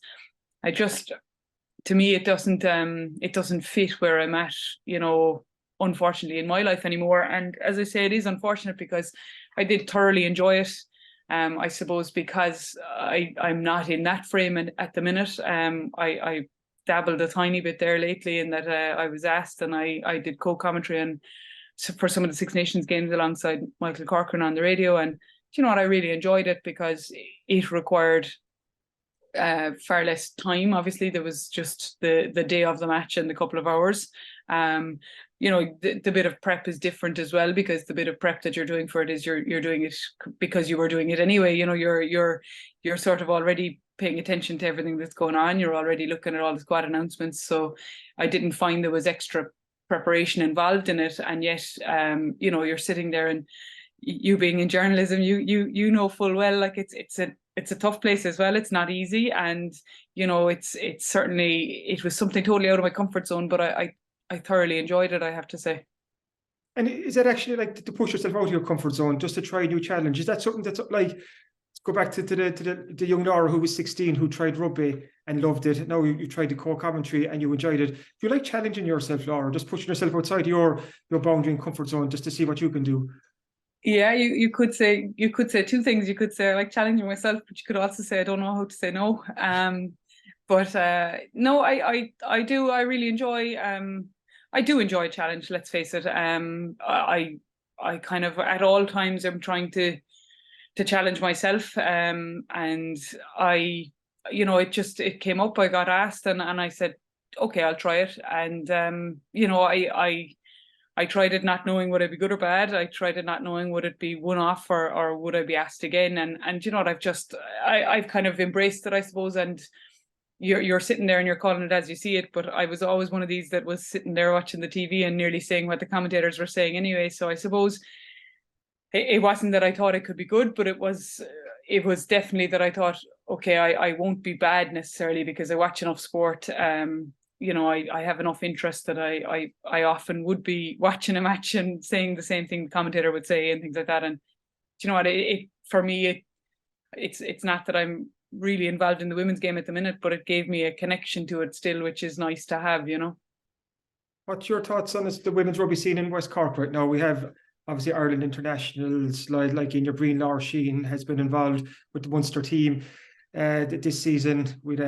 To me, it doesn't fit where I'm at, you know, unfortunately, in my life anymore. And as I say, it is unfortunate because I did thoroughly enjoy it. I suppose because I'm not in that frame at the minute. I dabbled a tiny bit there lately in that I was asked, and I did co-commentary and for some of the Six Nations games alongside Michael Corcoran on the radio. And you know what, I really enjoyed it because it required far less time. Obviously, there was just the day of the match and the couple of hours. You know, the bit of prep is different as well, because the bit of prep that you're doing for it is you're doing it because you were doing it anyway. You know, you're sort of already paying attention to everything that's going on. You're already looking at all the squad announcements. So I didn't find there was extra preparation involved in it. And yet, you know, you're sitting there, and you being in journalism, you know full well, like it's a tough place as well. It's not easy, and you know, it's certainly, it was something totally out of my comfort zone, but I thoroughly enjoyed it, I have to say. And is that actually like to push yourself out of your comfort zone, just to try a new challenge? Is that something that's like, let's go back to the young Laura who was 16, who tried rugby and loved it. Now you tried the co-commentary and you enjoyed it. Do you like challenging yourself, Laura, just pushing yourself outside your boundary and comfort zone just to see what you can do? Yeah, you could say two things. You could say I like challenging myself, but you could also say I don't know how to say no. But no, I do. I really enjoy. I do enjoy a challenge. Let's face it. I kind of at all times I'm trying to challenge myself. And I, you know, it came up. I got asked, and I said, okay, I'll try it. And you know, I tried it not knowing would I be good or bad. I tried it not knowing would it be one off or would I be asked again. And you know what, I've kind of embraced it, I suppose. And you're sitting there and you're calling it as you see it. But I was always one of these that was sitting there watching the TV and nearly saying what the commentators were saying anyway. So I suppose it wasn't that I thought it could be good, but it was definitely that I thought, okay, I won't be bad necessarily because I watch enough sport. You know, I have enough interest that I often would be watching a match and saying the same thing the commentator would say and things like that. And do you know what? For me, it's not that I'm really involved in the women's game at the minute, but it gave me a connection to it still, which is nice to have. You know. What's your thoughts on the women's rugby scene in West Cork right now? We have obviously Ireland internationals like in your Breen, Laura Sheehan has been involved with the Munster team. This season with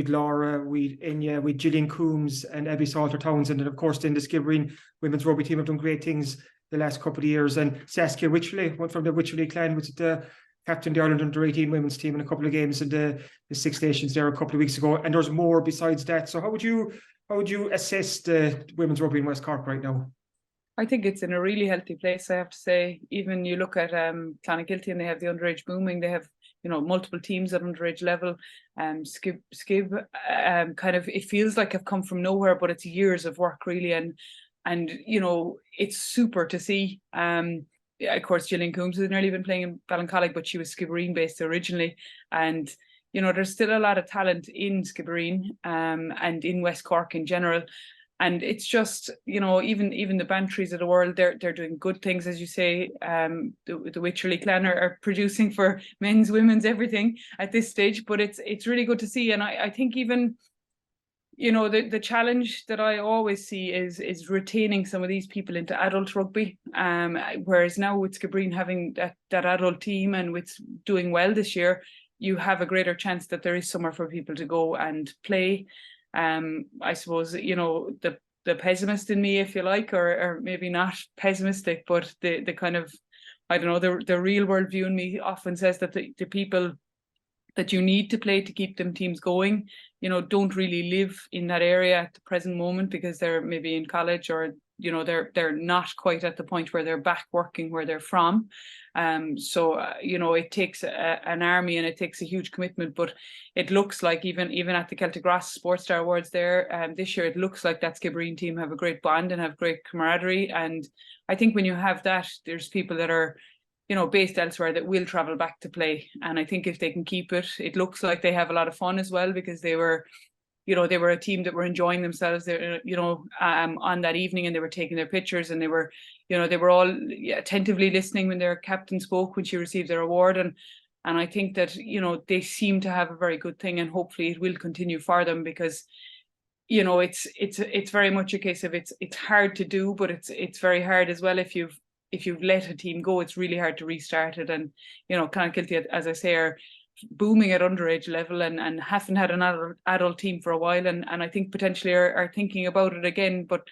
Laura, with Enya, with Gillian Coombs and Abby Salter-Townsend, and of course then the Skibbereen women's rugby team have done great things the last couple of years. And Saskia Wycherley, one from the Wycherley clan, was the captain of the Ireland under-18 women's team in a couple of games in the Six Nations there a couple of weeks ago. And there's more besides that. So how would you assess the women's rugby in West Cork right now? I think it's in a really healthy place, I have to say. Even you look at Clonakilty and they have the underage booming. They have, you know, multiple teams at underage level. Skib kind of, it feels like I've come from nowhere, but it's years of work really. And you know, it's super to see. Of course, Gillian Coombs has nearly been playing in Ballincollig, but she was Skibbereen based originally. And, you know, there's still a lot of talent in Skibbereen and in West Cork in general. And it's just, even the Bantries of the world, they're doing good things, as you say. The Wycherley clan are producing for men's, women's, everything at this stage. But it's really good to see. And I think even, the challenge that I always see is retaining some of these people into adult rugby. Whereas now with Skibbereen having that adult team and with doing well this year, you have a greater chance that there is somewhere for people to go and play. I suppose, the pessimist in me, if you like, or maybe not pessimistic, but the kind of, I don't know, the real world view in me often says that the people that you need to play to keep them teams going, don't really live in that area at the present moment because they're maybe in college or, they're not quite at the point where they're back working where they're from. So it takes an army and it takes a huge commitment, but it looks like even at the Celtic Ross Sports Star Awards there this year, it looks like that Skibbereen team have a great bond and have great camaraderie. And I think when you have that, there's people that are, based elsewhere that will travel back to play. And I think if they can keep it, it looks like they have a lot of fun as well because they were a team that were enjoying themselves there, on that evening, and they were taking their pictures, and they were all attentively listening when their captain spoke when she received their award. And I think that, they seem to have a very good thing, and hopefully it will continue for them because, it's very much a case of it's hard to do, but it's very hard as well. If you've let a team go, it's really hard to restart it. And, Clonakilty, as I say, are booming at underage level and haven't had an adult team for a while, and I think potentially are thinking about it again. But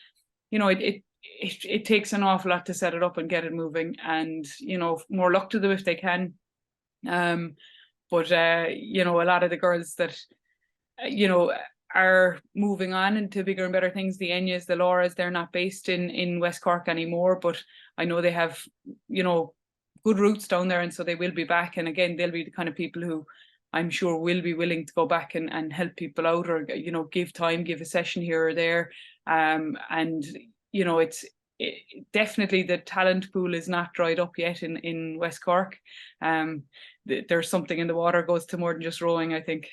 it takes an awful lot to set it up and get it moving, and more luck to them if they can. But a lot of the girls that are moving on into bigger and better things, the Enyas, the Lauras, they're not based in West Cork anymore, but I know they have good roots down there, and so they will be back. And again, they'll be the kind of people who I'm sure will be willing to go back and help people out, or give a session here or there. It's definitely the talent pool is not dried up yet in West Cork. There's something in the water, goes to more than just rowing, I think.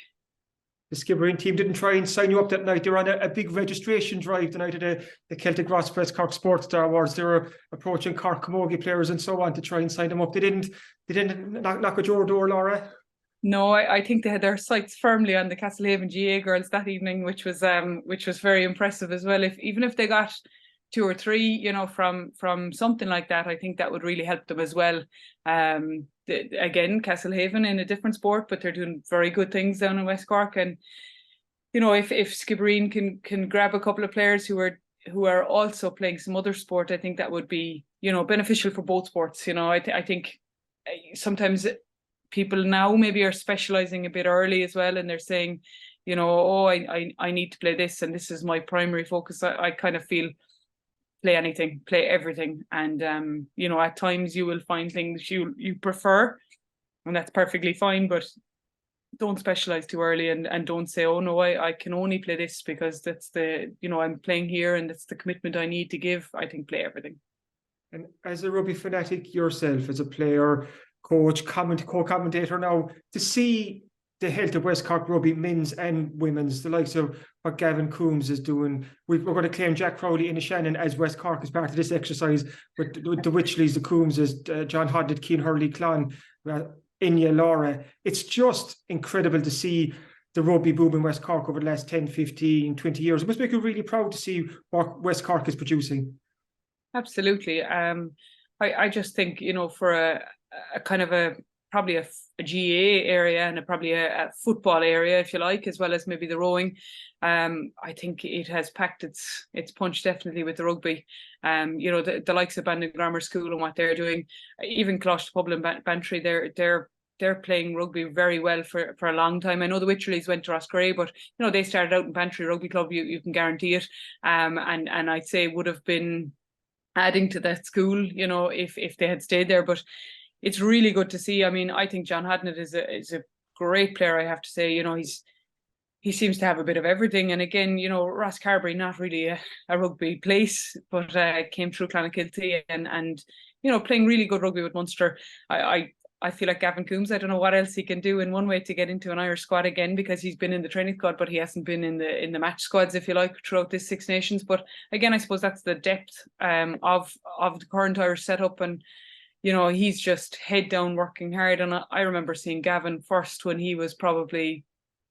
The Skibbereen team didn't try and sign you up that night. They were on a big registration drive the night of the Celtic Ross West Cork Sports Star Awards. They were approaching Cork Camogie players and so on to try and sign them up. They didn't knock at your door, Laura? No, I think they had their sights firmly on the Castlehaven GA girls that evening, which was very impressive as well. Even if they got 2 or 3, from something like that, I think that would really help them as well. Again, Castlehaven in a different sport, but they're doing very good things down in West Cork. And if Skibbereen can grab a couple of players who are also playing some other sport, I think that would be beneficial for both sports. I think sometimes people now maybe are specializing a bit early as well, and they're saying, I need to play this, and this is my primary focus. I kind of feel play anything, play everything, and at times you will find things you prefer, and that's perfectly fine, but don't specialize too early, and don't say, oh no, I can only play this because that's the I'm playing here and that's the commitment I need to give. I think play everything. And as a rugby fanatic yourself, as a player, coach, co-commentator now, to see the health of West Cork rugby, men's and women's, the likes of what Gavin Coombs is doing. We're going to claim Jack Crowley and Shannon as West Cork as part of this exercise, with the Wychleys, the Coomses, John Hoddit, Cian Hurley, Clon, Inya, Laura. It's just incredible to see the rugby boom in West Cork over the last 10, 15, 20 years. It must make you really proud to see what West Cork is producing. Absolutely. I just think, for a kind of probably a GA area and probably a football area, if you like, as well as maybe the rowing. I think it has packed its punch definitely with the rugby. The likes of Bandon Grammar School and what they're doing, even Closh Public and Bantry, they're playing rugby very well for a long time. I know the Wycherleys went to Roscrea, but they started out in Bantry Rugby Club. You can guarantee it. And I'd say would have been adding to that school, if they had stayed there. But it's really good to see. I mean, I think John Hodnett is a great player, I have to say. He seems to have a bit of everything. And again, Ross Carbery, not really a rugby place, but came through Clonakilty and playing really good rugby with Munster. I feel like Gavin Coombs, I don't know what else he can do in one way to get into an Irish squad again, because he's been in the training squad, but he hasn't been in the match squads, if you like, throughout this Six Nations. But again, I suppose that's the depth of the current Irish setup. And, you know, he's just head down working hard. And I remember seeing Gavin first when he was probably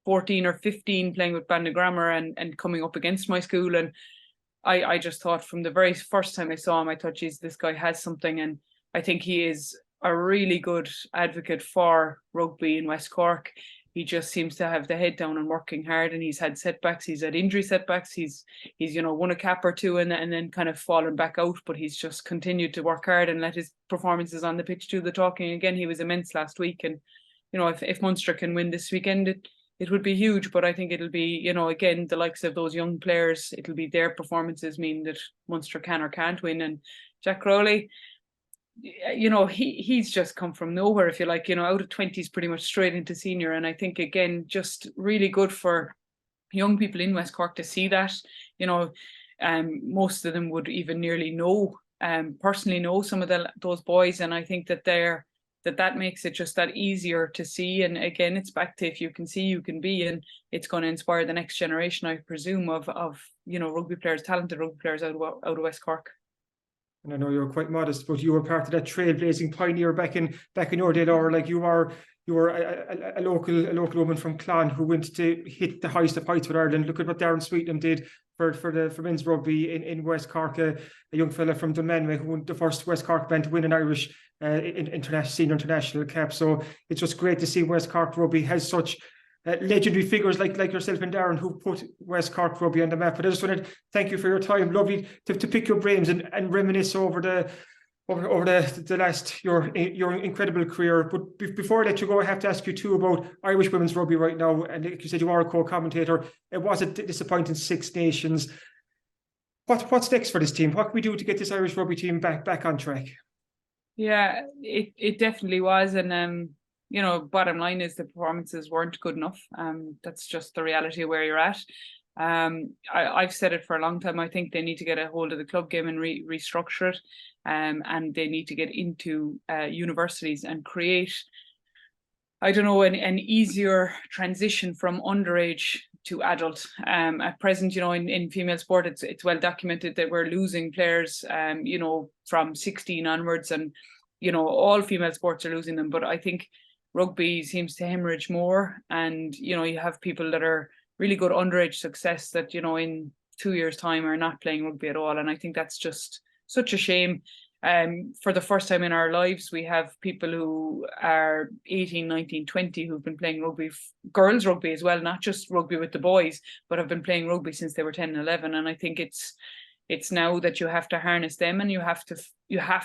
14 or 15 playing with Bandagrammer and coming up against my school. And I just thought from the very first time I saw him, I thought, geez, this guy has something. And I think he is a really good advocate for rugby in West Cork. He just seems to have the head down and working hard, and he's had setbacks, he's had injury setbacks, he's you know, won a cap or two and then kind of fallen back out, but he's just continued to work hard and let his performances on the pitch do the talking. Again, he was immense last week, and you know, if Munster can win this weekend, it would be huge. But I think it'll be, you know, again, the likes of those young players, it'll be their performances mean that Munster can or can't win. And Jack Crowley, you know, he's just come from nowhere, if you like, you know, out of 20s pretty much straight into senior. And I think, again, just really good for young people in West Cork to see that. You know, most of them would even nearly know, personally know some of those boys. And I think that that makes it just that easier to see. And again, it's back to, if you can see, you can be, and it's going to inspire the next generation, I presume, of you know, rugby players, talented rugby players out of West Cork. And I know you're quite modest, but you were part of that trailblazing pioneer back in your day, Laura. Like you were a local woman from Clon who went to hit the highest of heights with Ireland. Look at what Darren Sweetnam did for men's rugby in West Cork. A young fella from Dunmanway who won the first West Cork band to win an Irish senior international cap. So it's just great to see West Cork rugby has such legendary figures like yourself and Darren who put West Cork rugby on the map. But I just want to thank you for your time. Lovely to pick your brains and reminisce over the last your incredible career. But before I let you go, I have to ask you too about Irish women's rugby right now. And like you said, you are a co-commentator. It was a disappointing Six Nations. What's next for this team? What can we do to get this Irish rugby team back on track? Yeah, it definitely was. And you know, bottom line is the performances weren't good enough. That's just the reality of where you're at. I've said it for a long time. I think they need to get a hold of the club game and restructure it. And they need to get into universities and create, I don't know, an easier transition from underage to adult. At present, you know, in female sport, it's well documented that we're losing players, you know, from 16 onwards, and, you know, all female sports are losing them. But I think rugby seems to hemorrhage more, and, you know, you have people that are really good underage success that, you know, in 2 years' time are not playing rugby at all. And I think that's just such a shame. For the first time in our lives, we have people who are 18, 19, 20 who've been playing rugby, girls rugby as well, not just rugby with the boys, but have been playing rugby since they were 10 and 11. And I think it's now that you have to harness them, and you have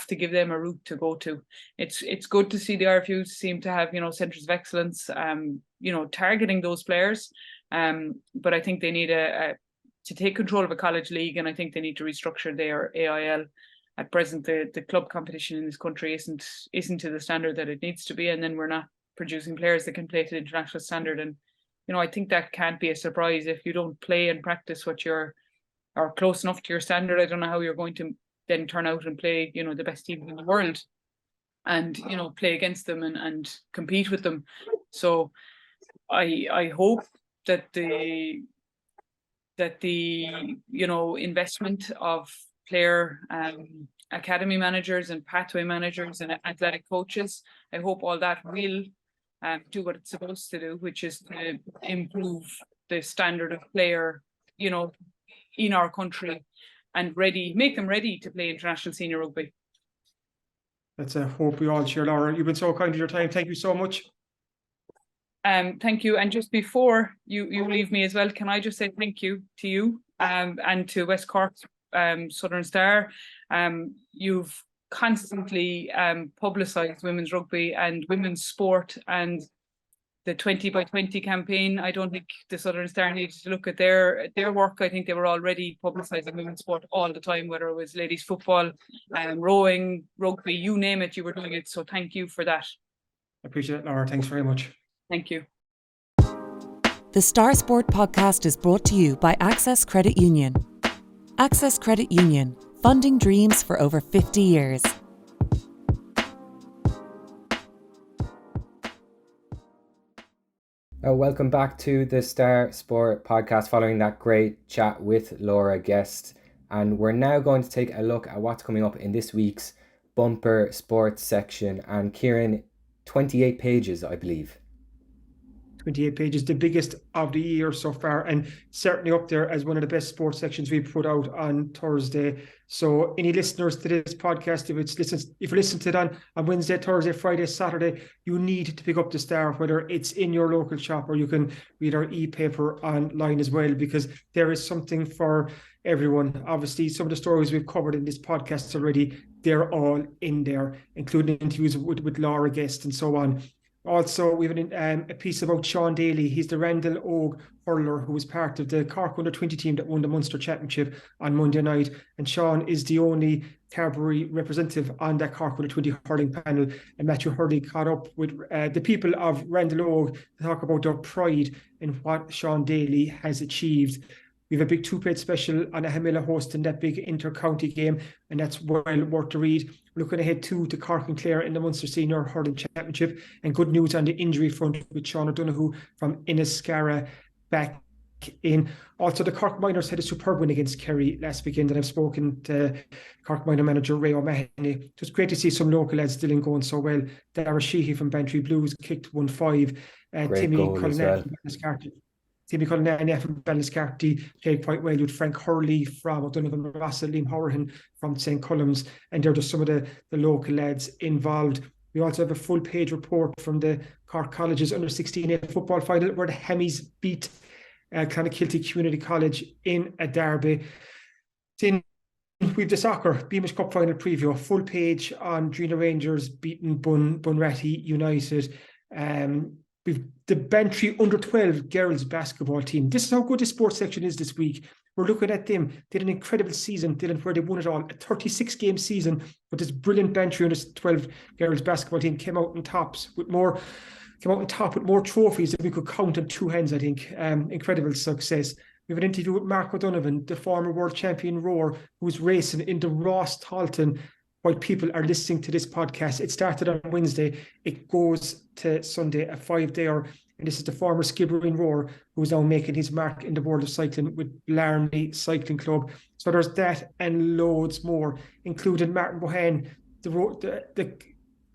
to give them a route to go to. It's good to see the RFUs seem to have, you know, centres of excellence, you know, targeting those players. But I think they need to take control of a college league, and I think they need to restructure their AIL. At present, the club competition in this country isn't to the standard that it needs to be, and then we're not producing players that can play to the international standard. And, you know, I think that can't be a surprise if you don't play and practice what you're, or close enough to your standard. I don't know how you're going to then turn out and play, you know, the best team in the world, and, you know, play against them and compete with them. So I hope that the you know, investment of player academy managers and pathway managers and athletic coaches, I hope all that will do what it's supposed to do, which is to improve the standard of player, you know, in our country, and make them ready to play international senior rugby. That's a hope we all share, Laura. You've been so kind with your time. Thank you so much. Thank you. And just before you leave me as well, can I just say thank you to you and to West Cork Southern Star. You've constantly publicised women's rugby and women's sport, and the 20 by 20 campaign. I don't think the Southern Star needed to look at their work. I think they were already publicising women's sport all the time, whether it was ladies football, rowing, rugby, you name it, you were doing it. So thank you for that. I appreciate it, Laura. Thanks very much. Thank you. The Star Sport podcast is brought to you by Access Credit Union. Access Credit Union, funding dreams for over 50 years. Welcome back to the Star Sport podcast following that great chat with Laura Guest. And we're now going to take a look at what's coming up in this week's bumper sports section. And Kieran, 28 pages, I believe. 28 pages, the biggest of the year so far, and certainly up there as one of the best sports sections we put out on Thursday. So any listeners to this podcast, if you listen to it on Wednesday, Thursday, Friday, Saturday, you need to pick up the Star, whether it's in your local shop or you can read our e-paper online as well, because there is something for everyone. Obviously, some of the stories we've covered in this podcast already, they're all in there, including interviews with Laura Guest and so on. Also, we have a piece about Sean Daly. He's the Randall Ogue hurler who was part of the Cork Under-20 team that won the Munster Championship on Monday night. And Sean is the only Carbery representative on that Cork Under-20 hurling panel. And Matthew Hurley caught up with the people of Randall Ogue to talk about their pride in what Sean Daly has achieved. We have a big 2-page special on Ahamilla hosting that big inter-county game, and that's well worth to read. We're looking ahead to Cork and Clare in the Munster Senior Hurling Championship, and good news on the injury front with Sean O'Donoghue from Inniscarra back in. Also, the Cork Miners had a superb win against Kerry last weekend, and I've spoken to Cork Miner manager Ray O'Mahony. It was great to see some local lads still going so well. Dara Sheehy from Bantry Blues kicked 1-5. Timmy Cullinane from Balliscarty. Timmy Cullinane from Balliscarty played quite well with Frank Hurley from O'Donovan Rossa, Liam Howerhan from St. Columb's, and they're just some of the local lads involved. We also have a full-page report from the Cork College's Under-16 football final, where the Hemmies beat Clonakilty Community College in a derby. Then we've the soccer Beamish Cup final preview, a full page on Drina Rangers beating Bunratty United. We've the Bantry Under-12 girls basketball team. This is how good the sports section is this week. We're looking at them. They had an incredible season, Dylan, where they won it all. A 36-game season, but this brilliant Bantry Under-12 girls basketball team came out on top with more trophies than we could count on two hands, I think. Incredible success. We have an interview with Mark O'Donovan, the former world champion rower, who's racing in the Ross Talton while people are listening to this podcast. It started on Wednesday. It goes to Sunday, a 5-dayer. And this is the former Skibbereen rower who's now making his mark in the world of cycling with Blarney Cycling Club. So there's that and loads more, including Martin Bohan, the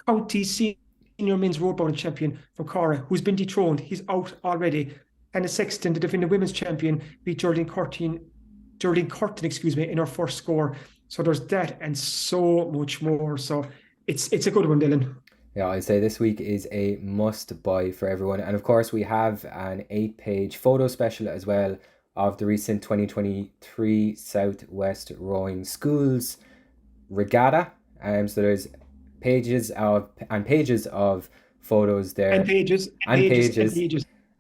county senior men's roadbowling champion from Cara, who's been dethroned. He's out already. And the Sexton, the defending women's champion, beat Geraldine Curtin, in her first score. So there's that and so much more. So it's a good one, Dylan. Yeah, I'd say this week is a must buy for everyone. And of course, we have an 8-page photo special as well of the recent 2023 Southwest Rowing Schools Regatta. So there's pages of photos there. And pages.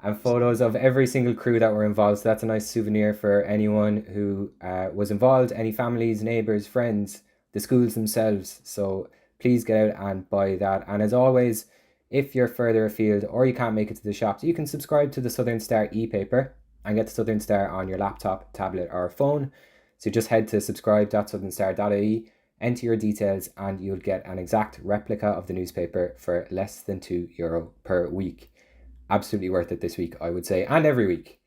And photos of every single crew that were involved. So that's a nice souvenir for anyone who was involved, any families, neighbours, friends, the schools themselves. So please get out and buy that. And as always, if you're further afield or you can't make it to the shops, you can subscribe to the Southern Star e-paper and get the Southern Star on your laptop, tablet or phone. So just head to subscribe.southernstar.ie, enter your details, and you'll get an exact replica of the newspaper for less than €2 per week. Absolutely worth it this week, I would say, and every week.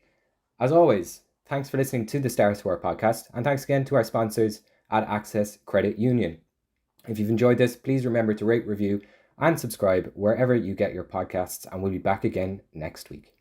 As always, thanks for listening to the Star Sport podcast, and thanks again to our sponsors at Access Credit Union. If you've enjoyed this, please remember to rate, review, and subscribe wherever you get your podcasts, and we'll be back again next week.